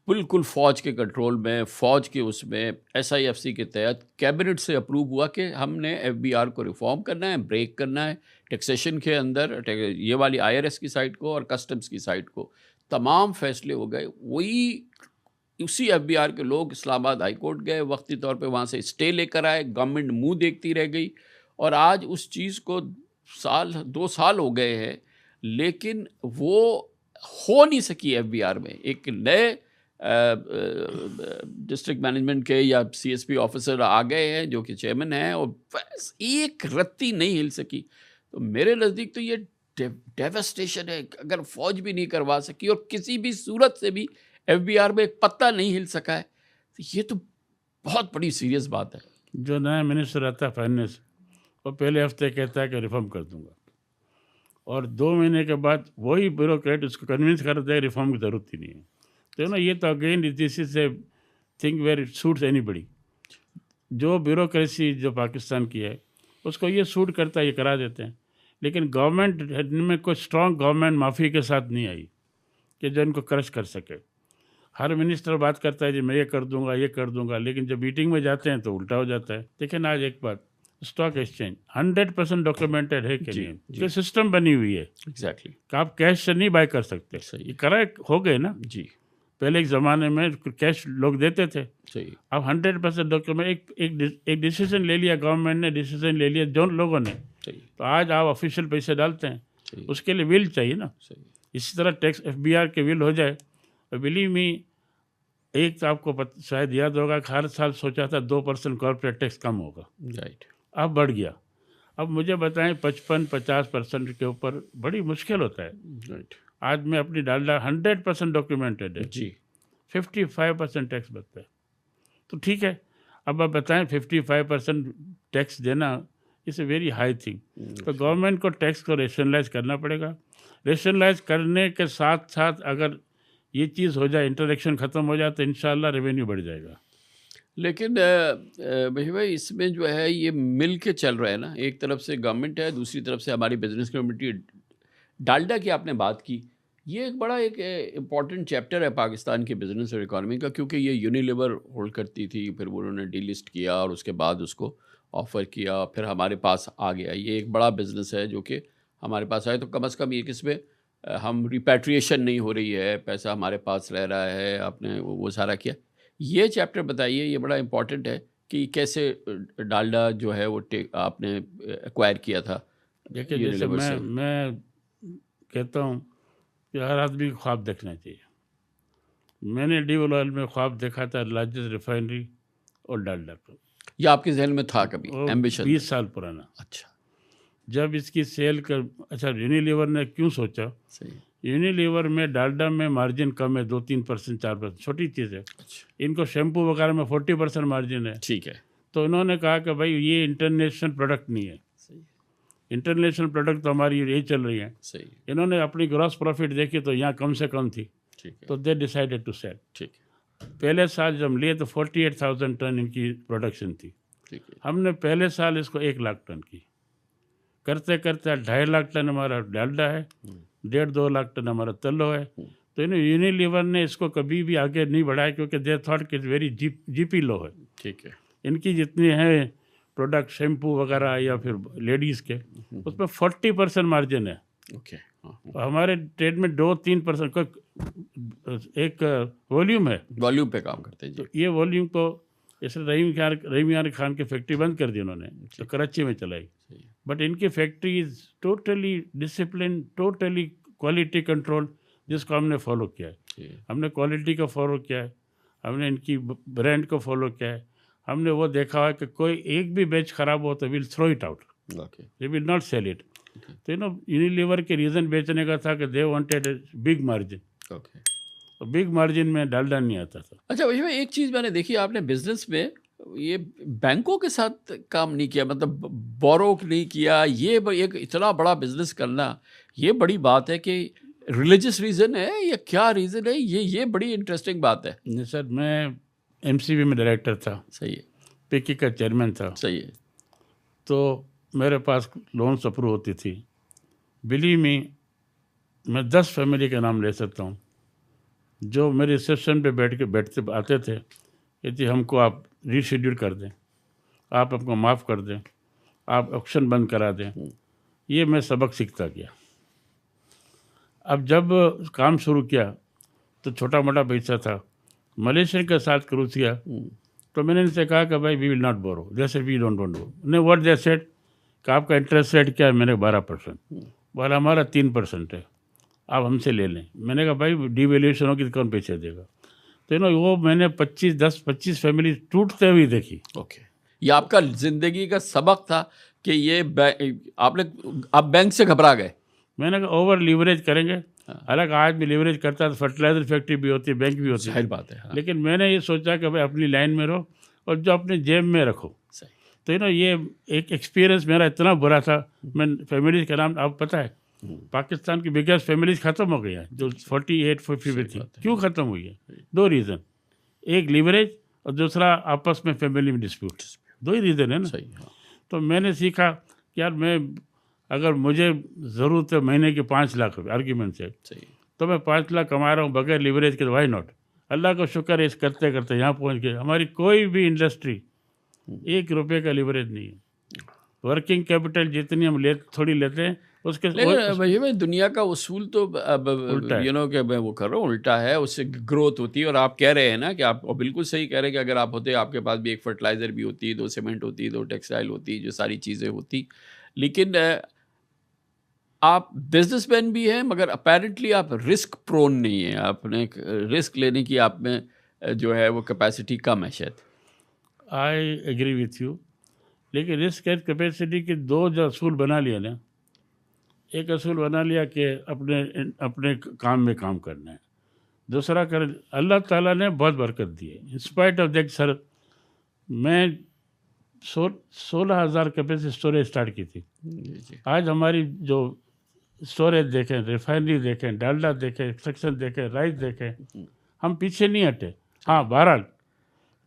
बिल्कुल फ़ौज के कंट्रोल में, फ़ौज के उसमें एसआईएफसी के तहत कैबिनेट से अप्रूव हुआ कि हमने एफबीआर को रिफ़ॉर्म करना है, ब्रेक करना है, टैक्सेशन के अंदर ये वाली आईआरएस की साइड को और कस्टम्स की साइड को तमाम फैसले हो गए। वही उसी एफबीआर के लोग इस्लामाबाद हाई कोर्ट गए, वक्ती तौर पे वहाँ से स्टे लेकर आए, गवर्नमेंट मुँह देखती रह गई और आज उस चीज़ को 2 साल हो गए हैं, लेकिन वो हो नहीं सकी एफबीआर में। एक नए डिस्ट्रिक्ट मैनेजमेंट के या सीएसपी ऑफिसर आ गए हैं जो कि चेयरमैन हैं और बस एक रत्ती नहीं हिल सकी। तो मेरे नज़दीक तो ये डेवस्टेशन है। अगर फौज भी नहीं करवा सकी और किसी भी सूरत से भी एफबीआर में एक पत्ता नहीं हिल सका है, तो ये तो बहुत बड़ी सीरियस बात है। जो नया मिनिस्टर आता है फाइनेंस, वो पहले हफ्ते कहता है कि रिफॉर्म कर दूंगा, और 2 महीने के बाद वही ब्यूरोक्रेट उसको कन्विंस करता है रिफॉर्म की ज़रूरत ही नहीं है। तो ना, ये तो again this is a thing where it suits anybody. जो ब्यूरोक्रेसी जो पाकिस्तान की है उसको ये सूट करता है, ये करा देते हैं। लेकिन गवर्नमेंट में कोई स्ट्रॉन्ग गवर्नमेंट माफी के साथ नहीं आई कि जो इनको क्रश कर सके। हर मिनिस्टर बात करता है जी मैं ये कर दूंगा, ये कर दूंगा, लेकिन जब मीटिंग में जाते हैं तो उल्टा हो जाता है। लेकिन आज एक बात, स्टॉक एक्सचेंज 100% डॉक्यूमेंटेड है कि नहीं, तो सिस्टम बनी हुई है एग्जैक्टली कि आप कैश से नहीं बाय कर सकते। सही। ये करा हो गए ना जी, पहले एक ज़माने में कैश लोग देते थे, सही अब 100% डॉक्यूमेंट। एक डिसीजन ले लिया, गवर्नमेंट ने डिसीजन ले लिया जो लोगों ने, सही तो आज आप ऑफिशियल पैसे डालते हैं, सही उसके लिए विल चाहिए ना। सही इसी तरह टैक्स एफबीआर के विल हो जाए। बिलीव मी, एक तो आपको शायद याद होगा कि हर साल सोचा था 2% कॉर्पोरेट टैक्स कम होगा, राइट अब बढ़ गया। अब मुझे बताएं 55-50% के ऊपर बड़ी मुश्किल होता है। राइट आज मैं अपनी डालडा 100% डॉक्यूमेंटेड है, जी 55% टैक्स बनता है। तो ठीक है, अब आप बताएं 55% टैक्स देना is a very high thing. तो गवर्नमेंट को टैक्स को रेशनलाइज करना पड़ेगा। रेशनलाइज करने के साथ साथ अगर ये चीज़ हो जाए, इंटरेक्शन ख़त्म हो जाए, तो इंशाल्लाह रेवेन्यू बढ़ जाएगा। लेकिन भाई इसमें जो है ये मिल के चल रहा है ना, एक तरफ से गवर्नमेंट है, दूसरी तरफ से हमारी बिजनेस कम्युनिटी। डालडा की आपने बात की, ये एक बड़ा एक इम्पॉर्टेंट चैप्टर है पाकिस्तान के बिजनेस और इकॉनमी का, क्योंकि ये यूनिलीवर होल्ड करती थी, फिर वो उन्होंने डीलिस्ट किया और उसके बाद उसको ऑफ़र किया, फिर हमारे पास आ गया। ये एक बड़ा बिजनेस है जो कि हमारे पास आए, तो कम से कम ये किसमें हम रिपैट्रिएशन नहीं हो रही है, पैसा हमारे पास रह रहा है, आपने वो सारा किया। ये चैप्टर बताइए, ये बड़ा इम्पॉर्टेंट है कि कैसे डालडा जो है वो आपने एक्वायर किया था। देखिए, जैसे यूनिलीवर से। मैं कहता हूँ कि हर आदमी को ख्वाब देखना चाहिए। मैंने डीवल ऑयल में ख्वाब देखा था लार्जेस्ट रिफाइनरी और डालडा का। ये आपके जहन में था कभी वो एम्बिशन? 20 साल पुराना। अच्छा, जब इसकी सेल कर, अच्छा यूनिलीवर ने क्यों सोचा, सही। यूनिलीवर में डालडा में मार्जिन कम है, 2-3%, 4%, छोटी चीज़ है। अच्छा, इनको शैम्पू वगैरह में 40% मार्जिन है। ठीक है, तो इन्होंने कहा कि भाई ये इंटरनेशनल प्रोडक्ट नहीं है, सही इंटरनेशनल प्रोडक्ट तो हमारी यही चल रही है। सही, इन्होंने अपनी ग्रॉस प्रॉफिट देखी तो यहाँ कम से कम थी, ठीक है, तो दे डिसाइडेड टू सेल। ठीक है, पहले साल जब लिए तो 48,000 टन इनकी प्रोडक्शन थी। ठीक है, हमने पहले साल इसको 1 लाख टन की, करते करते 2.5 लाख टन हमारा डालडा है, 1.5-2 लाख टन हमारा तल्लो है। तो इन्हें यूनिलीवर ने इसको कभी भी आगे नहीं बढ़ाया, क्योंकि दे थॉट कि वेरी जीपी लो है। ठीक है, इनकी जितनी है प्रोडक्ट शैम्पू वगैरह या फिर लेडीज़ के, उसमें 40% मार्जिन है। ओके, हाँ, तो हमारे ट्रेड में 2-3% का एक वॉल्यूम है। वॉल्यूम पे काम करते हैं जी। तो ये वॉल्यूम को इसलिए रहीम खान की फैक्ट्री बंद कर दी उन्होंने, तो कराची में चलाई। सही है, बट इनकी factory is totally discipline, totally quality control, जिसको हमने फॉलो किया है। सही है, हमने क्वालिटी को फॉलो किया है, हमने इनकी ब्रांड को फॉलो किया है। हमने वो देखा है कि कोई एक भी बैच ख़राब हो तो will throw it out, okay, they will not sell it. तो यूनिलीवर के रीज़न बेचने का था कि they wanted big margin, okay. तो बिग मार्जिन में डालडा नहीं आता था। अच्छा भैया, एक चीज़ मैंने देखी, आपने बिजनेस में ये बैंकों के साथ काम नहीं किया, मतलब बोरो नहीं किया। ये एक इतना बड़ा बिजनेस करना, ये बड़ी बात है कि रिलीजियस रीज़न है या क्या रीज़न है, ये बड़ी इंटरेस्टिंग बात है। नहीं सर, मैं एमसीबी में डायरेक्टर था, सही है, पिकी का चेयरमैन था, सही है, तो मेरे पास लोन्स अप्रूव होती थी। बिलीव मी, मैं 10 फैमिली का नाम ले सकता हूँ जो मेरे रिसेप्शन पे बैठते आते थे, कहती हमको आप रीशेड्यूल कर दें, आप हमको माफ़ कर दें, आप ऑक्शन बंद करा दें। ये मैं सबक सीखता गया। अब जब काम शुरू किया तो छोटा मोटा पैसा था, मलेशियन के साथ क्रूज किया, तो मैंने इनसे कहा कि भाई वी विल नॉट बोरो, जैसे वी डोंट वांट टू। ने व्हाट दे सेड कि आपका इंटरेस्ट रेट क्या है? मैंने 12%। बोला हमारा 3% है, आप हमसे ले लें। मैंने कहा भाई डिवैल्यूएशन होगी तो कौन पैसे देगा? तो वो मैंने 25 फैमिली टूटते हुए देखी। ओके, ये आपका ज़िंदगी का सबक था कि ये आप बैंक से घबरा गए। मैंने कहा ओवर लीवरेज करेंगे। हालांकि आज भी लीवरेज करता है तो फर्टिलाइजर फैक्ट्री भी होती है, बैंक भी होती है, जाहिर बात है। हाँ। लेकिन मैंने ये सोचा कि भाई अपनी लाइन में रहो और जो अपने जेब में रखो। सही। तो ये एक एक्सपीरियंस मेरा इतना बुरा था। मैं फैमिलीज का नाम आपको पता है, पाकिस्तान की बिगेस्ट फैमिलीज ख़त्म हो गई है जो 48-50 में थी। क्यों ख़त्म हुई है? 2 रीज़न, एक लीवरेज और दूसरा आपस में फैमिली में डिस्प्यूट। 2 ही रीज़न है ना। सही। हाँ। तो मैंने सीखा कि यार मैं अगर मुझे ज़रूरत है महीने के 5 लाख रुपये आर्ग्यूमेंट से, सही। तो मैं 5 लाख कमा रहा हूँ बगैर लीवरेज के, तो वाई नॉट। अल्लाह का शुक्र है इस करते करते यहाँ पहुँच गए। हमारी कोई भी इंडस्ट्री 1 रुपये का लीवरेज नहीं है। वर्किंग कैपिटल जितनी हम थोड़ी लेते हैं उसके लेकिन भाई दुनिया का उसूल तो अब उल्टा है। कि मैं वो कर रहा हूँ उल्टा है, उससे ग्रोथ होती है। और आप कह रहे हैं ना कि आप बिल्कुल सही कह रहे हैं कि अगर आप होते आपके पास भी एक फर्टिलाइज़र भी होती, 2 सीमेंट होती, 2 टेक्सटाइल होती, जो सारी चीज़ें होती। लेकिन आप बिजनेसमैन भी हैं मगर अपेरेंटली आप रिस्क प्रोन नहीं है। आपने रिस्क लेने की आप में जो है वो कैपेसिटी कम है शायद। आई एग्री विथ यू, लेकिन रिस्क एंड कैपेसिटी के 2 जो असूल बना लिया ना। एक असूल बना लिया कि अपने काम में काम करना है, दूसरा कर अल्लाह ताला ने बहुत बरकत दी है। इंस्पाइट ऑफ दैट सर, मैं 16,000 कैपेसिटी स्टोरेज स्टार्ट की थी। आज हमारी जो स्टोरेज देखें, रिफाइनरी देखें, डालडा देखें, एक्सट्रैक्शन देखें, राइस देखें, हम पीछे नहीं हटे। हाँ, बहरहाल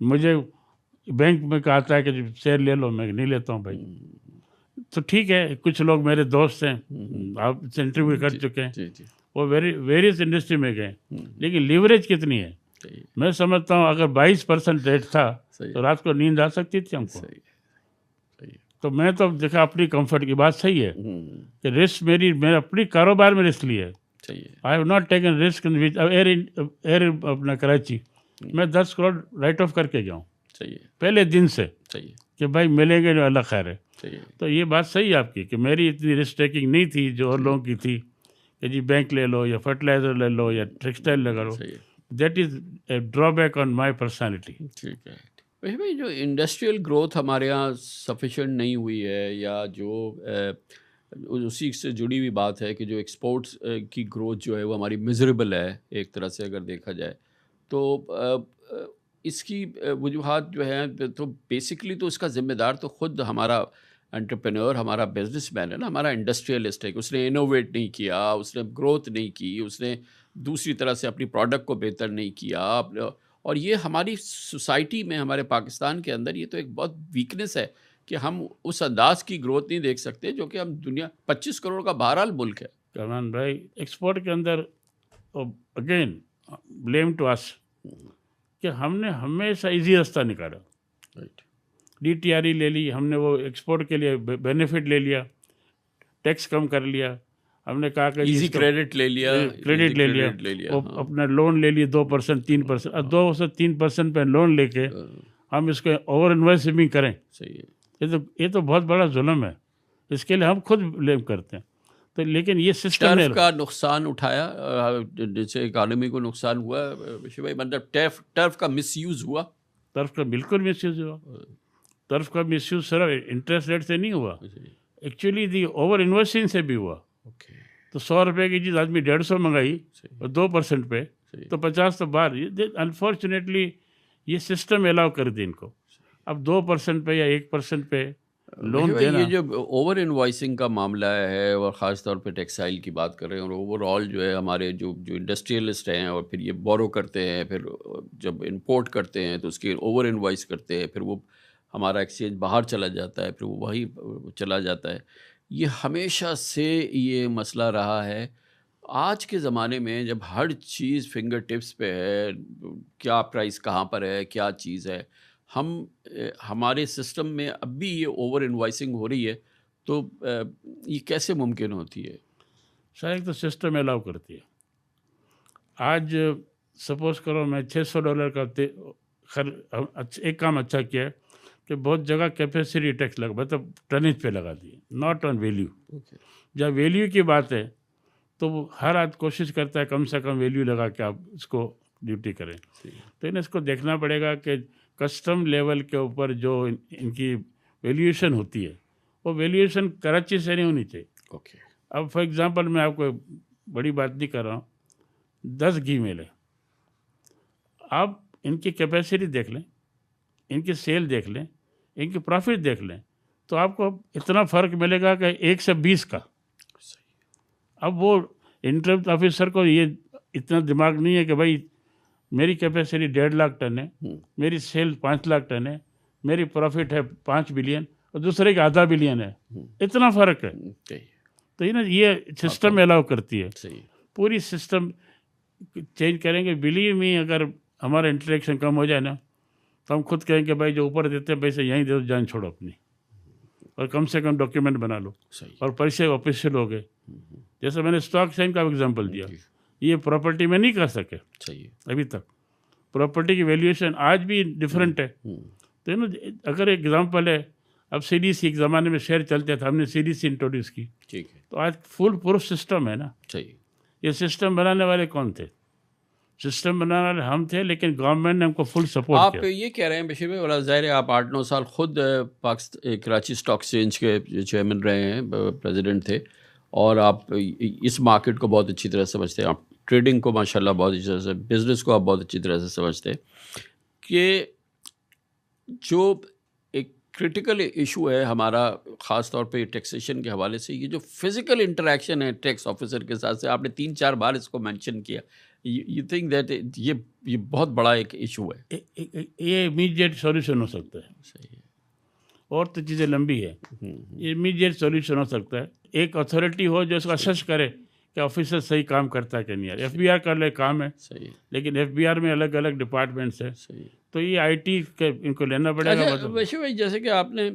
मुझे बैंक में कहता है कि शेयर ले लो, मैं नहीं लेता हूँ भाई। तो ठीक है, कुछ लोग मेरे दोस्त हैं, आप इंटरव्यू कर चुके हैं, जी। वो वेरियस इंडस्ट्री में गए, लेकिन लीवरेज कितनी है? मैं समझता हूँ अगर 22% रेट था तो रात को नींद आ सकती थी हमको। सही। तो मैं तो देखा अपनी कंफर्ट की बात सही है कि रिस्क मैंने अपनी कारोबार में रिस्क लिया है। I have not taken risk in which air अपना कराची मैं 10 करोड़ राइट ऑफ करके गया हूँ पहले दिन से कि भाई मिलेंगे जो अल्लाह खैर है। तो ये बात सही है आपकी कि मेरी इतनी रिस्क टेकिंग नहीं थी जो और लोगों की थी कि जी बैंक ले लो या फर्टिलाइज़र ले लो या टेक्सटाइल लगा लो। That is a drawback on my personality. ठीक है भाई, जो इंडस्ट्रियल ग्रोथ हमारे यहाँ सफिशेंट नहीं हुई है या जो उसी से जुड़ी हुई बात है कि जो एक्सपोर्ट्स की ग्रोथ जो है वो हमारी मिजरेबल है एक तरह से अगर देखा जाए तो इसकी वजूहात जो है तो बेसिकली तो इसका ज़िम्मेदार तो ख़ुद हमारा एंटरप्रेन्योर, हमारा बिजनेसमैन है ना, हमारा इंडस्ट्रियलिस्ट है कि उसने इनोवेट नहीं किया, उसने ग्रोथ नहीं की, उसने दूसरी तरह से अपनी प्रोडक्ट को बेहतर नहीं किया। और ये हमारी सोसाइटी में, हमारे पाकिस्तान के अंदर ये तो एक बहुत वीकनेस है कि हम उस अंदाज की ग्रोथ नहीं देख सकते जो कि हम दुनिया 25 करोड़ का बहरहाल मुल्क है। कमान भाई, एक्सपोर्ट के अंदर अगेन ब्लेम टू अस कि हमने हमेशा इजी रास्ता निकाला। DTRE ले ली हमने, वो एक्सपोर्ट के लिए बेनिफिट ले लिया, टैक्स कम कर लिया, हमने कहा कि इजी क्रेडिट ले लिया, वो अपना लोन ले लिए 2%, 3%, 2 से 3% पे लोन लेके हम इसको ओवर इन्वेस्टमेंट करें। सही है। ये तो बहुत बड़ा जुल्म है, इसके लिए हम खुद ब्लेम करते हैं। तो लेकिन ये सिस्टम टर्फ का नुकसान उठाया, जैसे इकानमी को नुकसान हुआ भाई, मतलब टर्फ का मिसयूज़ हुआ। टर्फ का बिल्कुल मिसयूज़ हुआ। टर्फ का मिसयूज़ सिर्फ इंटरेस्ट रेट से नहीं हुआ, एक्चुअली दी ओवर इन्वेस्टिंग से भी हुआ। तो 100 रुपये की चीज़ आदमी 150 मंगाई और 2% पे, तो 50 तो बाहर। अनफॉर्चुनेटली ये सिस्टम अलाउ कर दी इनको। अब 2% पे या 1% पे लोन देना, ये जो ओवर इनवॉइसिंग का मामला है और ख़ास तौर पे टेक्सटाइल की बात कर रहे हैं, और ओवरऑल जो है हमारे जो इंडस्ट्रियलिस्ट हैं और फिर ये बोरो करते हैं, फिर जब इंपोर्ट करते हैं तो उसकी ओवर इनवॉइस करते हैं, फिर वो हमारा एक्सचेंज बाहर चला जाता है, फिर वो वही चला जाता है। ये हमेशा से ये मसला रहा है आज के ज़माने में जब हर चीज़ फिंगर टिप्स पे है, क्या प्राइस कहाँ पर है, क्या चीज़ है, हमारे सिस्टम में अब भी ये ओवर इनवॉइसिंग हो रही है, तो ये कैसे मुमकिन होती है? सर एक तो सिस्टम अलाउ करती है। आज सपोज करो मैं $600 का एक काम अच्छा किया है कि बहुत जगह कैपेसिटी टैक्स लगा, मतलब टनेज पे लगा दिए, नॉट ऑन वैल्यू। ओके। जब वैल्यू की बात है तो वो हर आदमी कोशिश करता है कम से कम वैल्यू लगा के आप इसको ड्यूटी करें। तो इन्हें इसको देखना पड़ेगा कि कस्टम लेवल के ऊपर जो इनकी वैल्यूएशन होती है वो वैल्यूएशन कराची से नहीं होनी चाहिए। ओके। अब फॉर एग्जांपल मैं आपको बड़ी बात नहीं कर रहा हूँ, 10 घी मिल है, आप इनकी कैपेसिटी देख लें, इनकी सेल देख लें, इनकी प्रॉफिट देख लें, तो आपको इतना फ़र्क मिलेगा कि 1 से 20 का। अब वो इंटरम ऑफिसर को ये इतना दिमाग नहीं है कि भाई मेरी कैपेसिटी 1.5 लाख टन है, मेरी सेल 5 लाख टन है, मेरी प्रॉफिट है 5 बिलियन और दूसरे का आधा बिलियन है, इतना फ़र्क है। तो ये सिस्टम अलाउ करती है। सही। पूरी सिस्टम चेंज करेंगे। बिलीव मी, अगर हमारा इंटरेक्शन कम हो जाए ना तो हम खुद कहेंगे भाई जो ऊपर देते हैं पैसे यहीं दे दो, जान छोड़ो अपनी, और कम से कम डॉक्यूमेंट बना लो। सही। और पैसे ऑफिशियल हो गए। जैसे मैंने स्टॉक एक्सचेंज का एग्जांपल दिया, ये प्रॉपर्टी में नहीं कर सके सही। अभी तक। प्रॉपर्टी की वैल्यूएशन आज भी डिफरेंट है। तो अगर एग्जांपल है, अब सीडीसी एक ज़माने में शेयर चलते थे, हमने सीडीसी इंट्रोड्यूस की, ठीक है। तो आज फुल प्रूफ सिस्टम है ना। सही। ये सिस्टम बनाने वाले कौन थे? सिस्टम बनाने वाले हम थे, लेकिन गवर्नमेंट ने हमको फुल सपोर्ट आप किया। ये कह रहे हैं बशीर भाई, बड़ा ज़ाहिर है आप 8-9 साल खुद पाकिस्तान कराची स्टॉक एक्सचेंज के चेयरमैन रहे हैं, प्रेसिडेंट थे, और आप इस मार्केट को बहुत अच्छी तरह समझते हैं, आप ट्रेडिंग को माशाल्लाह बहुत अच्छी तरह से, बिज़नेस को आप बहुत अच्छी तरह से समझते हैं कि जो एक क्रिटिकल इशू है हमारा, ख़ास तौर पे टैक्सेशन के हवाले से, ये जो फिज़िकल इंटरेक्शन है टैक्स ऑफिसर के साथ से, आपने 3-4 बार इसको मेंशन किया, यू थिंक दैट ये बहुत बड़ा एक इशू है? ये इमीडिएट सॉल्यूशन हो सकता है। सही है। और तो चीज़ें लंबी है, ये इमीडिएट सॉल्यूशन हो सकता है। एक अथॉरिटी हो जो इसको असेस करे कि ऑफिसर सही काम करता है कि नहीं। यार FBI का अलग काम है, सही है। लेकिन FBI में अलग अलग डिपार्टमेंट्स है, सही है। तो ये IT के इनको लेना पड़ेगा। अच्छा मतलब वैसे भाई, जैसे कि आपने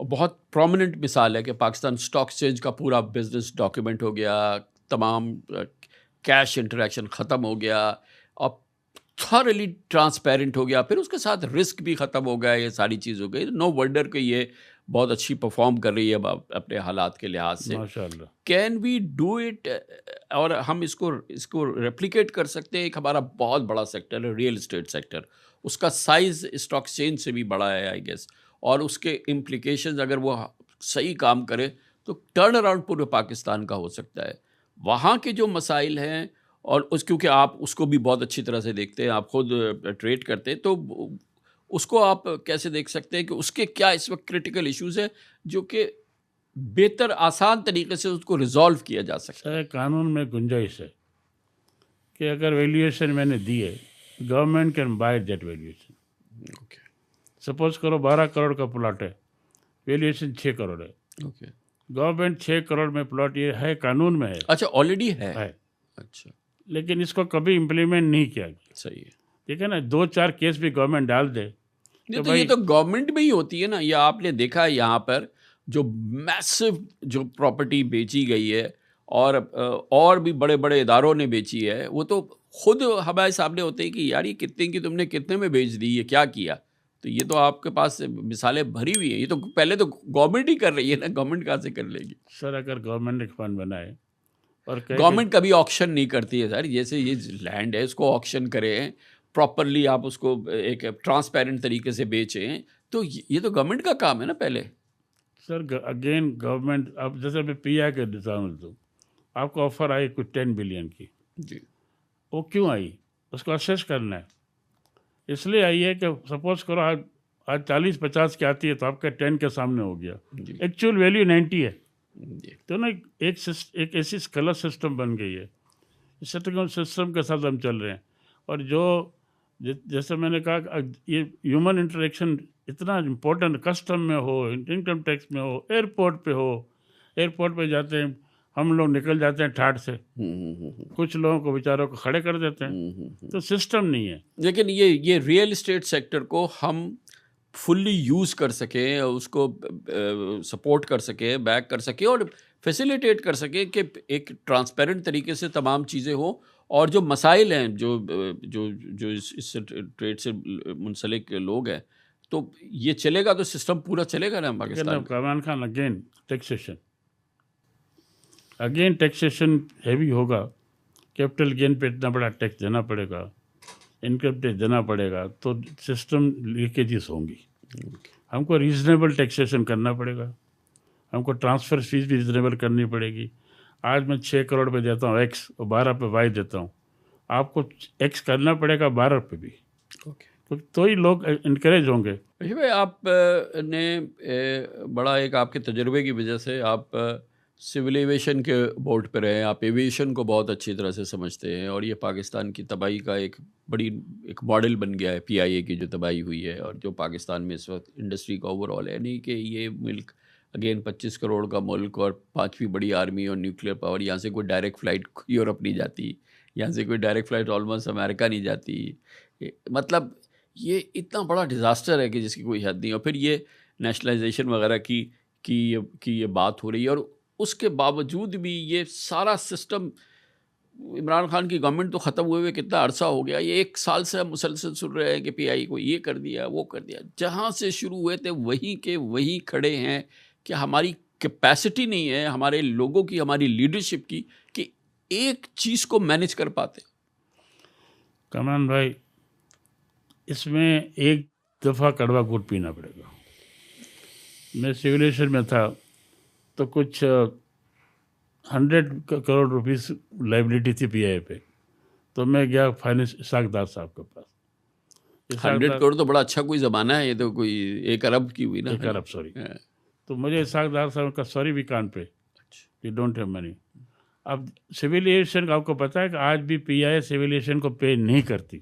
बहुत प्रोमिनेंट मिसाल है कि पाकिस्तान स्टॉक एक्सचेंज का पूरा बिजनेस डॉक्यूमेंट हो गया, तमाम कैश इंटरेक्शन ख़त्म हो गया, अब थॉरली ट्रांसपेरेंट हो गया, फिर उसके साथ रिस्क भी ख़त्म हो गया, ये सारी चीज़ हो गई। नो वंडर कि ये बहुत अच्छी परफॉर्म कर रही है अपने हालात के लिहाज से। माशाल्लाह। Can we do it? और हम इसको रेप्लिकेट कर सकते हैं? एक हमारा बहुत बड़ा सेक्टर है रियल एस्टेट सेक्टर, उसका साइज़ स्टॉक एक्सचेंज से भी बड़ा है आई गेस, और उसके इम्प्लीकेशंस अगर वो सही काम करे तो टर्न अराउंड पूरे पाकिस्तान का हो सकता है। वहाँ के जो मसाइल हैं, और क्योंकि आप उसको भी बहुत अच्छी तरह से देखते हैं, आप खुद ट्रेड करते हैं, तो उसको आप कैसे देख सकते हैं कि उसके क्या इस वक्त क्रिटिकल इश्यूज हैं जो कि बेहतर आसान तरीके से उसको रिजॉल्व किया जा सकता है? कानून में गुंजाइश है कि अगर वैल्यूएशन मैंने दी है, government can by that valuation. Okay. Suppose करो 12 करोड़ का प्लॉट है, वैल्यूएशन 6 करोड़ है, ओके। गवर्नमेंट 6 करोड़ में प्लॉट, ये है कानून में है। अच्छा, ऑलरेडी है। अच्छा, लेकिन इसको कभी इम्प्लीमेंट नहीं किया गया। सही है। ठीक है ना, 2-4 केस भी गवर्नमेंट डाल दे नहीं तो ये तो गवर्नमेंट में ही होती है ना। ये आपने देखा है यहाँ पर जो मैसिव जो प्रॉपर्टी बेची गई है, और भी बड़े बड़े इदारों ने बेची है, वो तो खुद हमारे सामने होते हैं कि यार ये कितने की तुमने कितने में बेच दी, ये क्या किया। तो ये तो आपके पास मिसालें भरी हुई हैं। ये तो पहले तो गवर्नमेंट ही कर रही है ना, गवर्नमेंट कहाँ से कर लेगी? सर अगर गवर्नमेंट एक फंड बनाए और गवर्नमेंट कभी ऑक्शन नहीं करती है सर। जैसे ये लैंड है, इसको ऑक्शन करें प्रॉपरली, आप उसको एक ट्रांसपेरेंट तरीके से बेचें, तो ये तो गवर्नमेंट का काम है ना पहले। सर अगेन गवर्नमेंट, अब जैसे मैं PI के एग्जाम्पल दूँ, आपको ऑफर आई कुछ 10 बिलियन की जी। वो क्यों आई? उसको असेस करना है। इसलिए आई है कि सपोज करो आज 40-50 की आती है तो आपका 10 के सामने हो गया, एक्चुअल वैल्यू 90 है। तो ना एक ऐसी स्कलर सिस्टम बन गई है, इस सिस्टम के साथ हम चल रहे हैं। और जैसे मैंने कहा, ये ह्यूमन इंटरेक्शन इतना इम्पोर्टेंट, कस्टम में हो, इनकम टैक्स में हो, एयरपोर्ट पे हो, एयरपोर्ट पे जाते हैं हम लोग निकल जाते हैं ठाट से, कुछ लोगों को बेचारों को खड़े कर देते हैं। तो सिस्टम नहीं है। लेकिन ये रियल एस्टेट सेक्टर को हम फुल्ली यूज़ कर सकें, उसको सपोर्ट कर सकें, बैक कर सकें और फैसिलिटेट कर सकें कि एक ट्रांसपेरेंट तरीके से तमाम चीज़ें हों, और जो मसाइल हैं जो इस ट्रेड से मुंसलिक लोग हैं, तो ये चलेगा तो सिस्टम पूरा चलेगा ना पाकिस्तान में। Kamran Khan again taxation heavy होगा, कैपिटल गेन पे इतना बड़ा टैक्स देना पड़ेगा, इनकम टैक्स देना पड़ेगा, तो सिस्टम लीकेजेस होंगी। हमको रीजनेबल टैक्सेशन करना पड़ेगा, हमको ट्रांसफ़र फीस भी रीजनेबल करनी पड़ेगी। आज मैं 6 करोड़ पे देता हूँ एक्स और 12 पे वाई देता हूँ, आपको एक्स करना पड़ेगा 12 पे भी, तो ही लोग इनकरेज होंगे। भाई आप ने बड़ा एक आपके तजुर्बे की वजह से आप सिविल एविएशन के बोर्ड पर रहे, आप एविएशन को बहुत अच्छी तरह से समझते हैं, और ये पाकिस्तान की तबाही का एक मॉडल बन गया है, पीआईए की जो तबाही हुई है और जो पाकिस्तान में इस वक्त इंडस्ट्री का ओवरऑल है। नहीं कि ये मुल्क अगेन 25 करोड़ का मुल्क और 5वीं बड़ी आर्मी और न्यूक्लियर पावर, यहाँ से कोई डायरेक्ट फ़्लाइट यूरोप नहीं जाती, यहाँ से कोई डायरेक्ट फ़्लाइट ऑलमोस्ट अमेरिका नहीं जाती। मतलब ये इतना बड़ा डिज़ास्टर है कि जिसकी कोई हद नहीं। और फिर ये नेशनलाइजेशन वगैरह की ये बात हो रही है, और उसके बावजूद भी ये सारा सिस्टम, इमरान खान की गवर्नमेंट तो ख़त्म हुए कितना अरसा हो गया, ये 1 साल से हम मुसलसल सुन रहे हैं कि पीआई को ये कर दिया, वो कर दिया। जहाँ से शुरू हुए थे वहीं के वहीं खड़े हैं कि हमारी कैपेसिटी नहीं है, हमारे लोगों की, हमारी लीडरशिप की, कि एक चीज़ को मैनेज कर पाते। कमरान भाई, इसमें एक दफ़ा कड़वा गुड़ पीना पड़ेगा। मैं सिविलेशन में था तो कुछ 100 करोड़ रुपीस लाइबिलिटी थी पीआई पे, तो मैं गया फाइनेंस इसाकदार साहब के पास। 100 करोड़ तो बड़ा अच्छा कोई ज़माना है, ये तो कोई 1 अरब की हुई ना। 1 अरब सॉरी। तो मुझे इसाकदार साहब का sorry we can't pay, we don't have money. अब सिविल एविएशन का आपको पता है कि आज भी पीआई सिविल एविएशन को पे नहीं करती,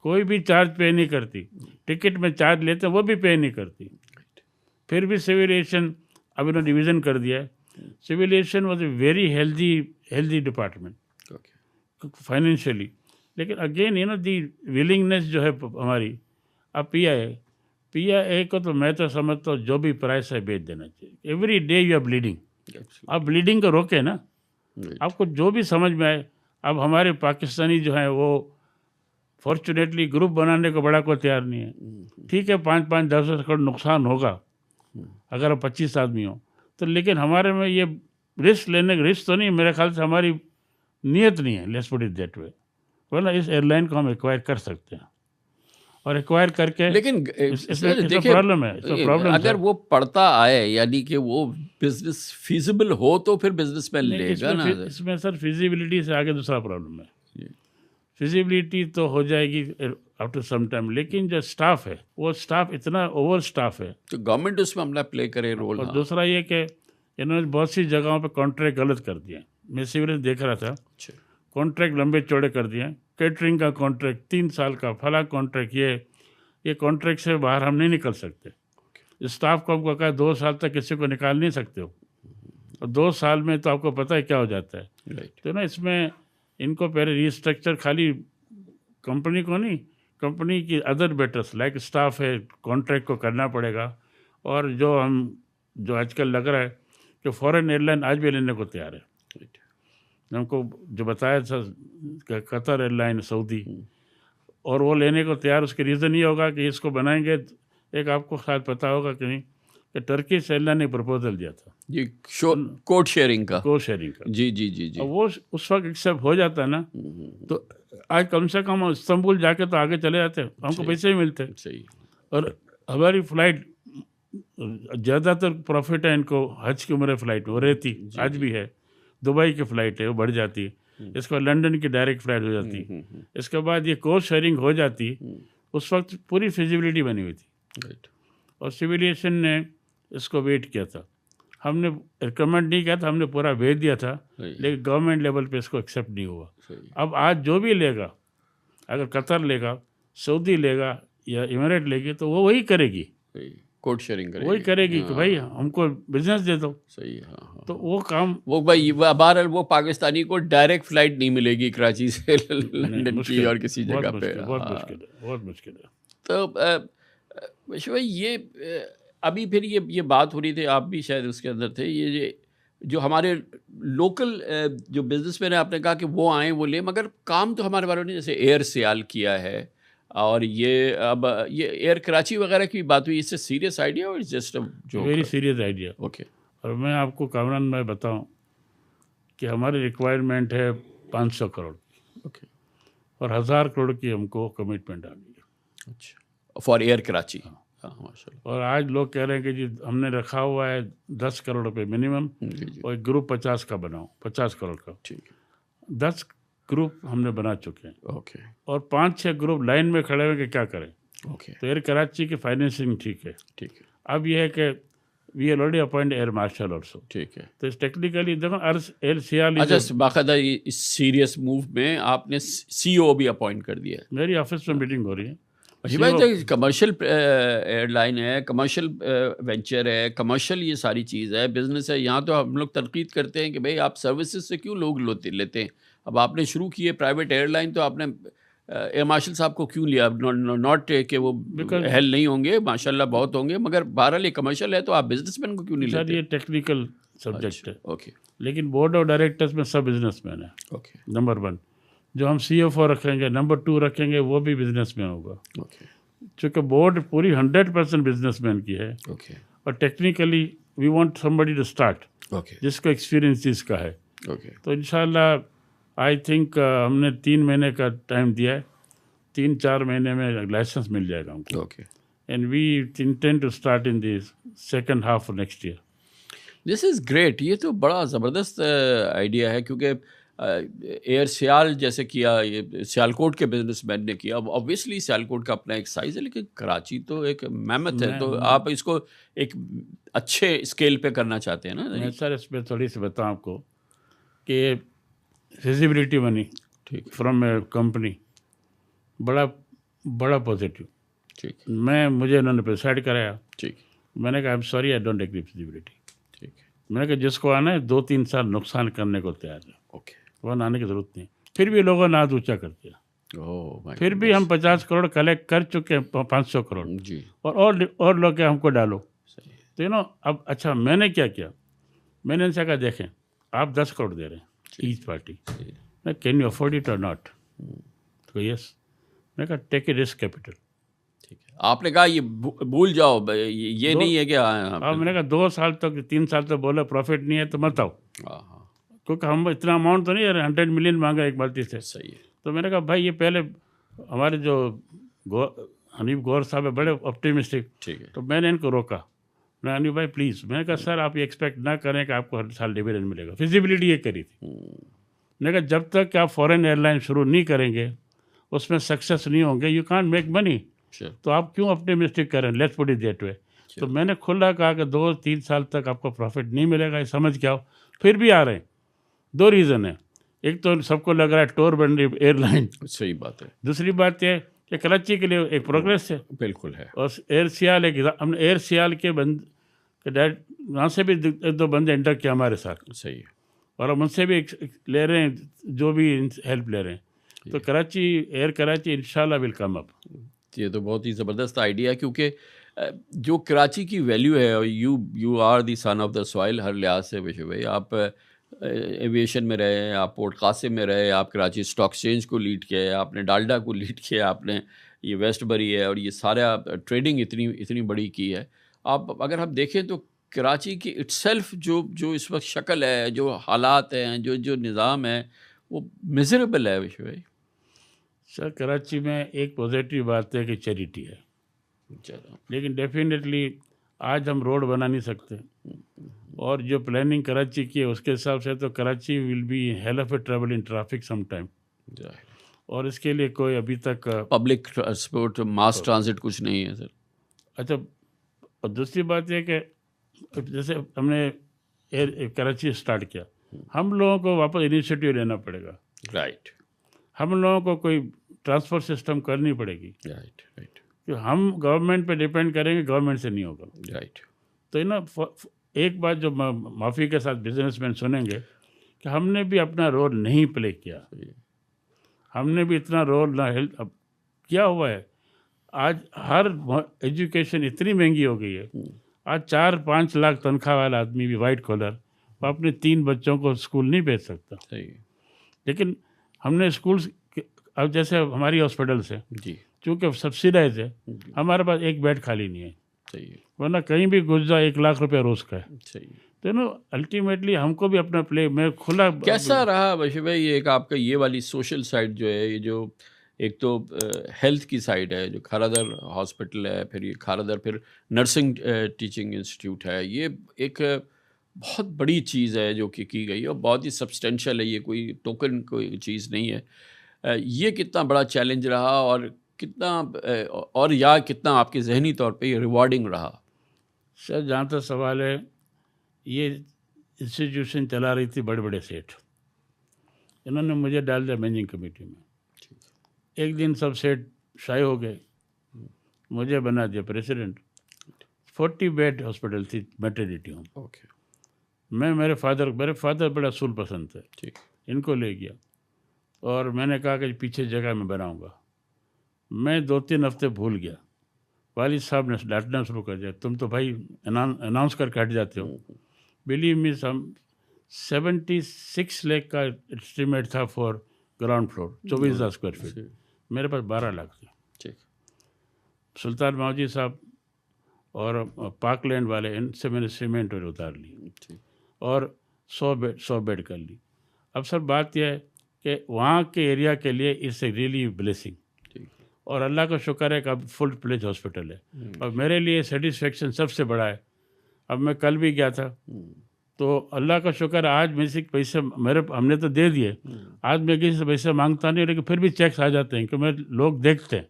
कोई भी चार्ज पे नहीं करती, टिकट में चार्ज लेते हैं वो भी पे नहीं करती। फिर भी सिविल एविएशन अब इन्होंने डिवीज़न कर दिया है। Civil aviation was a very healthy department financially, लेकिन अगेन दी विलिंगनेस जो है हमारी। अब पीआई को तो मैं तो समझता हूँ जो भी प्राइस है बेच देना चाहिए। Every day you are bleeding, आप ब्लीडिंग को रोके ना, आपको जो भी समझ में आए। अब हमारे पाकिस्तानी जो हैं वो फॉर्चुनेटली ग्रुप बनाने को बड़ा कोई तैयार नहीं है। ठीक है, 5-5, 10 करोड़ नुकसान होगा अगर 25 आदमी हो तो, लेकिन हमारे में ये रिस्क लेने का रिस्क तो नहीं, मेरे ख्याल से हमारी नीयत नहीं है, let's put it that way. वरना इस एयरलाइन को हम एक्वायर कर सकते हैं, और एक्वायर करके, लेकिन इसमें प्रॉब्लम है। अगर वो पड़ता आए, यानी कि वो बिजनेस फीजिबल हो, तो फिर बिजनेस में लेगा ना। इसमें सर फिजिबिलिटी से आगे दूसरा प्रॉब्लम है। फिजिबिलिटी तो हो जाएगी आफ्टर सम टाइम, लेकिन जो स्टाफ है वो स्टाफ इतना ओवर स्टाफ है, तो गवर्नमेंट उसमें अपना प्ले करे रोल। और दूसरा ये कि इन्होंने बहुत सी जगहों पे कॉन्ट्रैक्ट गलत कर दिए। मैं सिविल देख रहा था, कॉन्ट्रैक्ट लंबे चौड़े कर दिए। कैटरिंग का कॉन्ट्रैक्ट 3 साल का, फला कॉन्ट्रैक्ट, ये कॉन्ट्रैक्ट से बाहर हम नहीं निकल सकते। स्टाफ को हमको कहा 2 साल तक किसी को निकाल नहीं सकते हो, और 2 साल में तो आपको पता है क्या हो जाता है। तो ना इसमें इनको पहले रीस्ट्रक्चर, खाली कंपनी को नहीं, कंपनी की अदर बेटर्स लाइक स्टाफ है, कॉन्ट्रैक्ट को करना पड़ेगा। और जो आजकल लग रहा है कि फॉरेन एयरलाइन आज भी लेने को तैयार है। हमको जो बताया था कतर एयरलाइन, सऊदी, और वो लेने को तैयार। उसके रीज़न ये होगा कि इसको बनाएंगे, एक आपको शायद पता होगा कि नहीं, कि टर्किश एयरलाइन ने प्रपोजल दिया था जी, कोड शेयरिंग का। जी। वो उस वक्त एक्सेप्ट हो जाता है ना, तो आज कम से कम इस्तांबुल जाके तो आगे चले जाते, हमको पैसे भी मिलते। सही। और हमारी फ़्लाइट ज़्यादातर प्रॉफिट है इनको, हज की उम्र फ़्लाइट वो रहती, आज भी है। दुबई की फ़्लाइट है वो बढ़ जाती, इसके बाद लंदन की डायरेक्ट फ़्लाइट हो जाती, इसके बाद ये कोस्ट शेयरिंग हो जाती। उस वक्त पूरी फिजिबिलिटी बनी हुई थी, और सिविल एविएशन ने इसको वेट किया था। हमने रिकमेंड नहीं किया था, हमने पूरा भेज दिया था, लेकिन गवर्नमेंट लेवल पे इसको एक्सेप्ट नहीं हुआ। अब आज जो भी लेगा, अगर कतर लेगा, सऊदी लेगा या इमरेट लेगी, तो वो वही करेगी। कोड शेयरिंग करेगी, वही करेगी कि भाई हमको बिजनेस दे दो। सही है, हाँ। तो वो काम वो भाई बहरहाल वो पाकिस्तानी को डायरेक्ट फ्लाइट नहीं मिलेगी कराची से लंदन की मुश्किल, और किसी बहुत जगह पे। मुश्किल, बहुत हाँ। मुश्किल है, बहुत मुश्किल है। तो विश्व भाई ये अभी फिर ये बात हो रही थी, आप भी शायद उसके अंदर थे, ये जो हमारे लोकल जो बिजनेसमैन है, आपने कहा कि वो आए वो ले, मगर काम तो हमारे वालों ने जैसे एयर सियाल किया है और ये अब ये एयर कराची वगैरह की बात हुई, इससे सीरियस आइडिया और जस्ट जो वेरी सीरियस आइडिया। ओके और मैं आपको कामरान में बताऊं कि हमारी रिक्वायरमेंट है 500 करोड़ ओके और 1000 करोड़ की हमको कमिटमेंट आ गई है। अच्छा फॉर एयर कराची। हाँ माशाल्लाह। और आज लोग कह रहे हैं कि जी हमने रखा हुआ है 10 करोड़ रुपये मिनिमम जी जी और एक ग्रुप 50 का बनाओ, 50 करोड़ का। ठीक है, 10 ग्रुप हमने बना चुके हैं ओके और 5-6 ग्रुप लाइन में खड़े हुए कि क्या करें। ओके तो एयर कराची की फाइनेंसिंग ठीक है। ठीक है अब यह है कि we already appoint air marshal also. ठीक है। तो टेक्निकली देखो एयर सियाल अच्छा बाकायदा इस सीरियस मूव में आपने सीईओ भी अपॉइंट कर दिया है? मेरी ऑफिस में मीटिंग हो रही है। जी भाई, तो कमर्शियल एयरलाइन है, कमर्शियल वेंचर है, कमर्शियल ये सारी चीज़ है, बिजनेस है। यहाँ तो हम लोग तरकीद करते हैं कि भाई आप सर्विसेज से क्यों लोग लेते हैं। अब आपने शुरू की है प्राइवेट एयरलाइन, तो आपने एयर मार्शल साहब को क्यों लिया? नॉट कि वो हेल नहीं होंगे, माशाल्लाह बहुत होंगे, मगर बहरहाल ये कमर्शियल है, तो आप बिजनेसमैन को क्यों नहीं सर लेते? ये टेक्निकल सब्जेक्ट है, ओके लेकिन बोर्ड ऑफ डायरेक्टर्स में सब बिजनेसमैन है। ओके नंबर 1 जो हम CFO रखेंगे, नंबर 2 रखेंगे वो भी बिजनेसमैन होगा, ओके क्योंकि बोर्ड पूरी 100% बिजनेसमैन की है। ओके और technically we want somebody to start okay जिसको एक्सपीरियंस इसका है। ओके तो इंशाल्लाह आई थिंक हमने 3 महीने का टाइम दिया है, 3-4 महीने में लाइसेंस मिल जाएगा हमको। Okay and we intend to start in this second half of next year. This is great. ये तो बड़ा ज़बरदस्त आइडिया है, क्योंकि एयर सियाल जैसे किया, ये सियालकोट के बिजनेसमैन ने किया। ऑब्वियसली सियालकोट का अपना एक साइज़ है, लेकिन कराची तो एक मेहनत है, तो आप इसको एक अच्छे स्केल पे करना चाहते हैं ना? मैं सर इसमें थोड़ी सी बताऊँ आपको कि फिजिबिलिटी बनी ठीक फ्रॉम ए कंपनी, बड़ा पॉजिटिव। ठीक मुझे उन्होंने प्रिसाइड कराया, ठीक मैंने कहा I am sorry I don't agree feasibility. ठीक मैंने कहा जिसको आना है 2-3 साल नुकसान करने को तैयार है, ओके वह आने की ज़रूरत नहीं। फिर भी लोगों ने हाथ ऊँचा कर दिया। ओह माय फिर भी हम 50 करोड़ कलेक्ट कर चुके हैं, 500 करोड़ जी और लोग क्या हमको डालो। सही है। तो अब अच्छा मैंने क्या किया, मैंने इनसे कहा देखें आप 10 करोड़ दे रहे हैं ईच पार्टी, मैं कैन यू अफोर्ड इट और नॉट? तो यस, मैं कहा टेक ए रिस्क कैपिटल। ठीक है, आपने कहा ये भूल जाओ, ये नहीं है कि अब मैंने कहा 2 साल तक 3 साल तक बोला प्रॉफिट नहीं है तो मत आओ, हाँ क्योंकि हम इतना अमाउंट तो नहीं है, 100 मिलियन मांगा एक बाल्टी से। सही है। तो मैंने कहा भाई ये पहले हमारे जो हनीफ गौर साहब है बड़े ऑप्टिमिस्टिक, ठीक है तो मैंने इनको रोका। मैं हनीफ भाई प्लीज़, मैंने कहा सर आप ये एक्सपेक्ट ना करें कि आपको हर साल डिविडेंड मिलेगा। फिजिबिलिटी ये करी थी। मैंने कहा जब तक आप फॉरेन एयरलाइन शुरू नहीं करेंगे, उसमें सक्सेस नहीं होंगे, you can't make money. Sure. तो आप क्यों ऑप्टिमिस्टिक करें, let's put it that way. तो मैंने खुला कहा कि 2-3 साल तक आपको प्रॉफिट नहीं मिलेगा, ये समझ के आओ। फिर भी आ रहे हैं। 2 रीज़न है, एक तो सबको लग रहा है टूर बन रही एयरलाइन, सही बात है, दूसरी बात यह कि कराची के लिए एक प्रोग्रेस है। बिल्कुल है। और एयर सियाल हमने एयर सियाल के वहाँ से भी 1-2 बंदे एंटर किया हमारे साथ, सही है। और हम उनसे भी ले रहे हैं, जो भी हेल्प ले रहे हैं। तो कराची एयर कराची इंशाल्लाह विल कम अप। ये तो बहुत ही ज़बरदस्त आइडिया है, क्योंकि जो कराची की वैल्यू है, और you are the son of the soil हर लिहाज से विशु भाई। आप एविएशन में रहे हैं, आप पोर्ट कासिम में रहे, आप कराची स्टॉक एक्सचेंज को लीड किया है, आपने डालडा को लीड किया, आपने ये वेस्टबरी है, और ये सारा ट्रेडिंग इतनी बड़ी की है। आप अगर हम देखें तो कराची की इट्सेल्फ जो इस वक्त शक्ल है, जो हालात हैं, जो निज़ाम है, वो मिजरेबल है विशु भाई। सर कराची में एक पॉजिटिव बात है कि चैरिटी है, लेकिन डेफिनेटली आज हम रोड बना नहीं सकते, और जो प्लानिंग कराची की है उसके हिसाब से तो Karachi will be hell of a travel in traffic some time, और इसके लिए कोई अभी तक पब्लिक ट्रांसपोर्ट मास ट्रांजिट कुछ नहीं है सर। अच्छा, और दूसरी बात यह कि जैसे हमने कराची स्टार्ट किया, हम लोगों को वापस इनिशिएटिव लेना पड़ेगा। राइट, हम लोगों को कोई ट्रांसपोर्ट सिस्टम करनी पड़ेगी। राइट। कि हम गवर्नमेंट पे डिपेंड करेंगे, गवर्नमेंट से नहीं होगा। राइट। तो ना एक बात जो माफ़ी के साथ बिजनेसमैन सुनेंगे कि हमने भी अपना रोल नहीं प्ले किया, हमने भी इतना रोल ना हेल्प। अब क्या हुआ है, आज हर एजुकेशन इतनी महंगी हो गई है। आज 4-5 लाख तनख्वाह वाला आदमी भी वाइट कॉलर वो अपने 3 बच्चों को स्कूल नहीं भेज सकता। सही। लेकिन हमने स्कूल, अब जैसे हमारी हॉस्पिटल्स है जी। चूँकि सब्सिडाइज है, हमारे पास एक बेड खाली नहीं है। सही है। वरना कहीं भी घुस जाए 1 लाख रुपया रोज़ का है। सही है। तो ना अल्टीमेटली हमको भी अपना प्ले में खुला। कैसा रहा बशीर भाई एक आपका ये वाली सोशल साइड जो है, ये जो एक तो हेल्थ की साइड है जो खारादर हॉस्पिटल है, फिर ये खारादर फिर नर्सिंग टीचिंग इंस्टीट्यूट है, ये एक बहुत बड़ी चीज़ है जो कि की गई है और बहुत ही सब्सटेंशियल है, ये कोई टोकन कोई चीज़ नहीं है। ये कितना बड़ा चैलेंज रहा और कितना और या कितना आपके जहनी तौर पे ये रिवॉर्डिंग रहा? सर जहाँ तक सवाल है, ये इंस्टीट्यूशन चला रही थी बड़े बड़े सेठ, इन्होंने मुझे डाल दिया मैनेजिंग कमेटी में। एक दिन सब सेठ शाये हो गए, मुझे बना दिया प्रेसिडेंट। 40 बेड हॉस्पिटल थी, मैटरनिटी होम। ओके। मैं मेरे फादर बड़ा असूल पसंद थे, ठीक। इनको ले गया और मैंने कहा कि पीछे जगह मैं बनाऊंगा। मैं 2-3 हफ्ते भूल गया। वालिद साहब ने डांटना शुरू कर दिया, तुम तो भाई अनाउंस करके हट जाते हो। बिलीव मी, 76 लाख का एस्टीमेट था for ground floor, 24,000 square feet. मेरे पास 12 लाख थे। ठीक। सुल्तान मावजी साहब और पार्कलैंड वाले, इनसे मैंने सीमेंट और उतार ली और 100 बेड कर ली। अब सर बात यह है कि वहाँ के एरिया के लिए इट्स ए रियली ब्लेसिंग, और अल्लाह का शुक्र है कि अब फुल प्लेज हॉस्पिटल है और मेरे लिए सेटिस्फेक्शन सबसे बड़ा है। अब मैं कल भी गया था तो अल्लाह का शुक्र है, आज मेरे से पैसे हमने तो दे दिए। आज मैं किसी से पैसे मांगता नहीं, लेकिन फिर भी चेक्स आ जाते हैं क्योंकि लोग देखते हैं।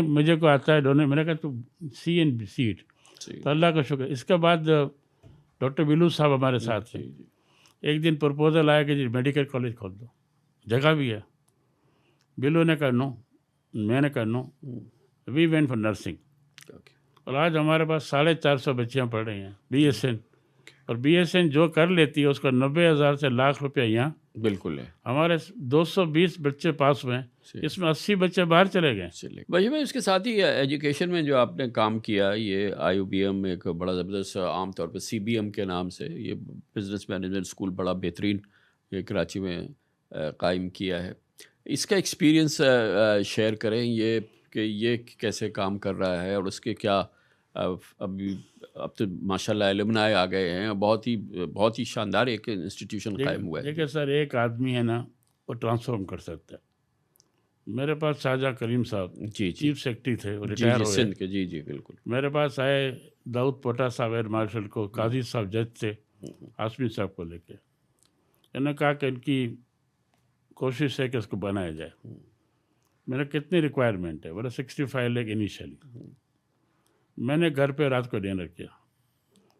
मुझे को आता है डोनेट, मैंने कहा तू सी एंड सी इट, तो अल्लाह का शुक्र। इसके बाद डॉक्टर बिलू साहब हमारे साथ थे। एक दिन प्रपोजल आया कि जी मेडिकल कॉलेज खोल दो, जगह भी है। बिलू ने कहा नो, मैंने कहा no, we went for nursing. और आज हमारे पास 450 बच्चियाँ पढ़ रही हैं BSN, और BSN जो कर लेती है उसका 90,000 से लाख रुपया यहाँ बिल्कुल है। हमारे 220 बच्चे पास हुए, इसमें 80 बच्चे बाहर चले गए। भाई मैं इसके साथ ही एजुकेशन में जो आपने काम किया, ये IUBM एक बड़ा ज़बरदस्त, आमतौर पर CBM के नाम से ये बिज़नेस मैनेजमेंट स्कूल बड़ा बेहतरीन ये कराची में कायम किया है। इसका एक्सपीरियंस शेयर करें ये कि ये कैसे काम कर रहा है और उसके क्या अब तो माशाल्लाह एलुमनाई आ गए हैं, बहुत ही शानदार एक इंस्टीट्यूशन कायम हुआ है। देखिए सर, एक आदमी है ना वो ट्रांसफॉर्म कर सकता है। मेरे पास शाहजहाँ करीम साहब जी चीफ सेक्रेटरी थे, वो रिटायर हो सिंध के। जी बिल्कुल। मेरे पास आए दाऊद पोटा साहब एयर मार्शल को, काजी साहब जज थे, आसमी साहब को लेके। इन्होंने कहा कि इनकी कोशिश है कि इसको बनाया जाए। मेरा कितनी रिक्वायरमेंट है, बोला 65 लाख इनिशियली। मैंने घर पे रात को डिनर किया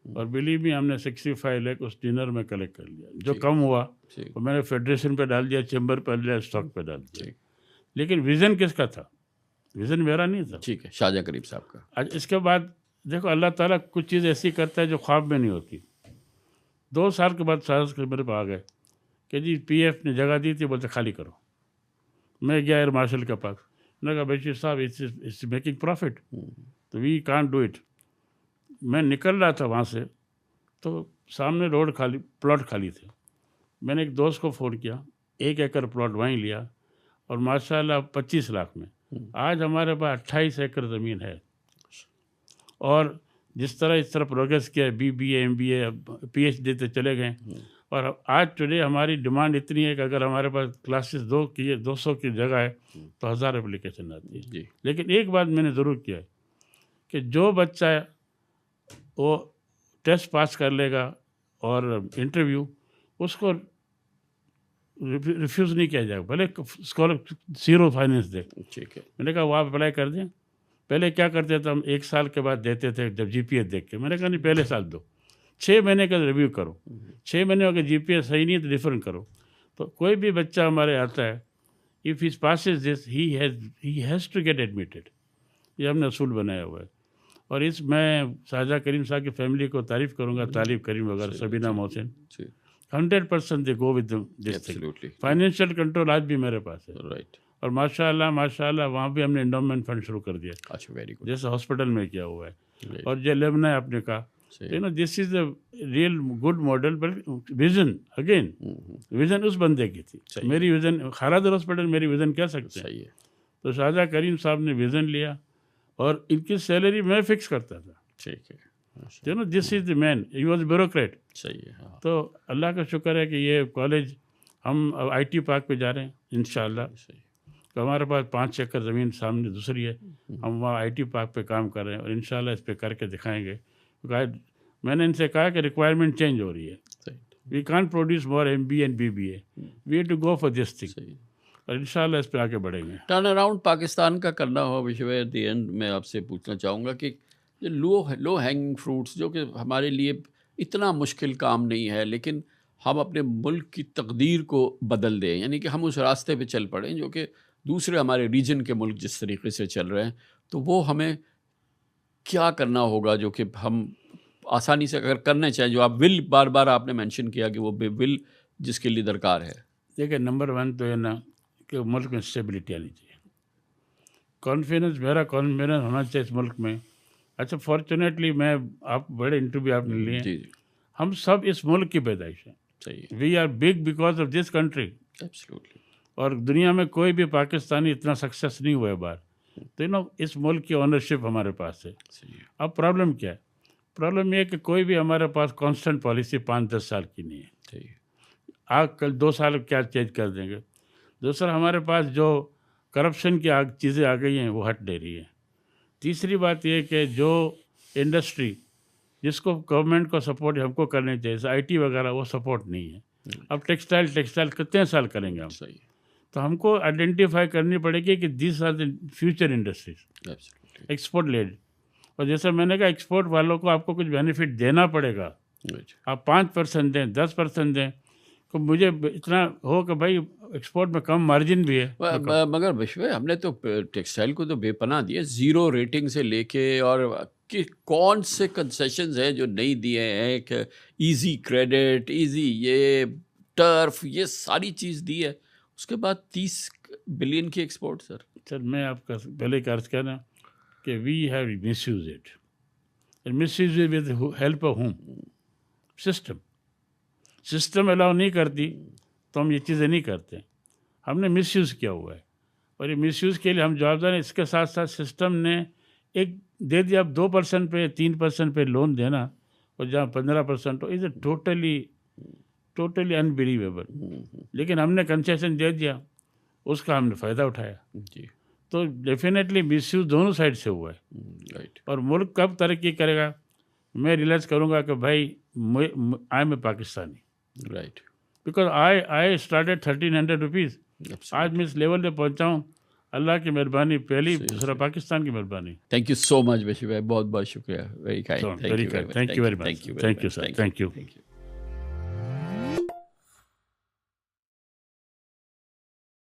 और बिलीव मी, हमने 65 लाख उस डिनर में कलेक्ट कर लिया। जो कम हुआ वो मैंने फेडरेशन पे डाल दिया, चैम्बर पे डाल दिया, स्टॉक पे डाल दिया। लेकिन विज़न किसका था? विज़न मेरा नहीं था। ठीक है, शाहजहाँ करीम साहब का। आज इसके बाद देखो, अल्लाह ताला कुछ चीज़ ऐसी करता है जो ख्वाब में नहीं होती। 2 साल के बाद साहब मेरे पास आ गए कि जी PF ने जगह दी थी, बोलते खाली करो। मैं गया एयर मार्शल के पास, मैंने कहा बशीर साहब इट्स मेकिंग प्रॉफिट, तो वी कांट डू इट। मैं निकल रहा था वहाँ से तो सामने रोड खाली, प्लॉट खाली थे। मैंने एक दोस्त को फ़ोन किया, 1 एकड़ प्लॉट वहीं लिया और माशाल्लाह 25 लाख में आज हमारे पास 28 एकड़ ज़मीन है। और जिस तरह इस तरह प्रोग्रेस किया, BBA MBA PhD तो चले गए। और आज टुडे हमारी डिमांड इतनी है कि अगर हमारे पास क्लासेस 200 की जगह है तो 1000 एप्लीकेशन आती है। लेकिन एक बात मैंने ज़रूर किया है कि जो बच्चा वो टेस्ट पास कर लेगा और इंटरव्यू, उसको रिफ्यूज़ नहीं किया जाएगा, भले स्कॉलर 0 फाइनेंस दे। ठीक है। मैंने कहा वो आप अप्लाई कर दें। पहले क्या करते थे हम, 1 साल के बाद देते थे जब GPA देख के। मैंने कहा नहीं, पहले साल दो, 6 महीने का रिव्यू करो, 6 महीने अगर GPA सही नहीं है तो डिफरेंट करो। तो कोई भी बच्चा हमारे आता है, if he passes this he has to get admitted. ये हमने असूल बनाया हुआ है। और इस मैं शाहजहाँ करीम साहब की फैमिली को तारीफ़ करूँगा, तालिब करीम वगैरह, Sabina Mohsin, 100% they go with this thing. Financial control आज भी मेरे पास है, राइट। और माशाल्लाह वहाँ भी हमने एंडोमेंट फंड शुरू कर दिया। अच्छा, वेरी गुड। जैसे हॉस्पिटल में किया हुआ है। और जो लेबना है आपने कहा, this is a real good model, but vision again, vision उस बंदे की थी। मेरी विजन खारादर हॉस्पिटल मेरी विजन कह सकते हैं। सही है। तो शाहजहाँ करीम साहब ने विजन लिया और इनकी सैलरी मैं फिक्स करता था। ठीक है। This is the man, he was bureaucrat. सही है। हाँ। तो अल्लाह का शुक्र है कि ये कॉलेज हम अब IT पार्क पे जा रहे हैं इंशाल्लाह। तो हमारे पास 5 एकड़ ज़मीन सामने दूसरी है, हम वहाँ IT पार्क पे काम कर रहे हैं और इंशाल्लाह इस पे करके दिखाएंगे। मैंने इनसे कहा कि रिक्वायरमेंट चेंज हो रही है, we can't produce more MBA and BBA, we have to go for this thing, और इंशाल्लाह इस पे आगे बढ़ेंगे। टर्न अराउंड पाकिस्तान का करना हो विश्व, एट द एंड मैं आपसे पूछना चाहूँगा कि जो लो हैंगिंग फ्रूट्स, जो कि हमारे लिए इतना मुश्किल काम नहीं है, लेकिन हम अपने मुल्क की तकदीर को बदल दें, यानी कि हम उस रास्ते पे चल पड़ें जो कि दूसरे हमारे रीजन के मुल्क जिस तरीके से चल रहे हैं, तो वो हमें क्या करना होगा जो कि हम आसानी से अगर करना चाहें, जो आप विल बार बार आपने मेंशन किया कि वो विल जिसके लिए दरकार है। देखिए, नंबर 1 तो है ना कि मुल्क में स्टेबिलिटी आनी चाहिए, कॉन्फिडेंस, मेरा कॉन्फिडेंस होना चाहिए इस मुल्क में। अच्छा, फॉर्चुनेटली आप बड़े इंटरव्यू आपने लिए, जी। हम सब इस मुल्क की पैदाइश हैं। सही है। We are big because of this country. Absolutely. और दुनिया में कोई भी पाकिस्तानी इतना सक्सेस नहीं हुआ है बाहर, तो इस मुल्क की ओनरशिप हमारे पास है। अब प्रॉब्लम क्या है? प्रॉब्लम ये है कि कोई भी हमारे पास कांस्टेंट पॉलिसी 5-10 साल की नहीं है। आज कल 2 साल क्या चेंज कर देंगे। दूसरा, हमारे पास जो करप्शन की चीज़ें आ गई हैं वो हट दे रही है। तीसरी बात ये कि जो इंडस्ट्री जिसको गवर्नमेंट को सपोर्ट हमको करने चाहिए, जैसे IT वगैरह, वो सपोर्ट नहीं है। अब टेक्सटाइल कितने साल करेंगे हम? सही। तो हमको आइडेंटिफाई करनी पड़ेगी कि this are the future industries, export led. और जैसे मैंने कहा, एक्सपोर्ट वालों को आपको कुछ बेनिफिट देना पड़ेगा। आप 5% दें, 10% दें, तो मुझे इतना हो कि भाई एक्सपोर्ट में कम मार्जिन भी है। मगर विश्व, हमने तो टेक्सटाइल को तो बेपनाह दिया, 0 रेटिंग से लेके, और कि कौन से कंसेशंस हैं जो नहीं दिए हैं, कि इजी क्रेडिट, इजी ये टर्फ, ये सारी चीज़ दी है, उसके बाद 30 बिलियन की एक्सपोर्ट। सर मैं आपका पहले का अर्ज कहना कि we have misuse it, and misuse it with help of home system allow नहीं करती तो हम ये चीज़ें नहीं करते। हमने मिसयूज़ किया हुआ है, और ये मिसयूज़ के लिए हम जवाबदार हैं। इसके साथ साथ सिस्टम ने एक दे दिया, अब 2% पे 3% पे लोन देना, और जहाँ 15% हो, इज़ टोटली अनबिलीवेबल। लेकिन हमने कंसेशन दे दिया, उसका हमने फ़ायदा उठाया जी। तो डेफिनेटली मिसयूज़ दोनों साइड से हुआ है। राइट। और मुल्क कब तरक्की करेगा, मैं रियलाइज़ करूँगा कि भाई I am a Pakistani. Right. Because I started 1300 rupees, आज मैं इस लेवल पे पहुँचा हूँ, अल्लाह की मेहरबानी पहली, दूसरा पाकिस्तान की मेहरबानी। Thank you so much Vishu भाई, बहुत बहुत शुक्रिया। Very kind, thank you very much, thank you sir, thank you.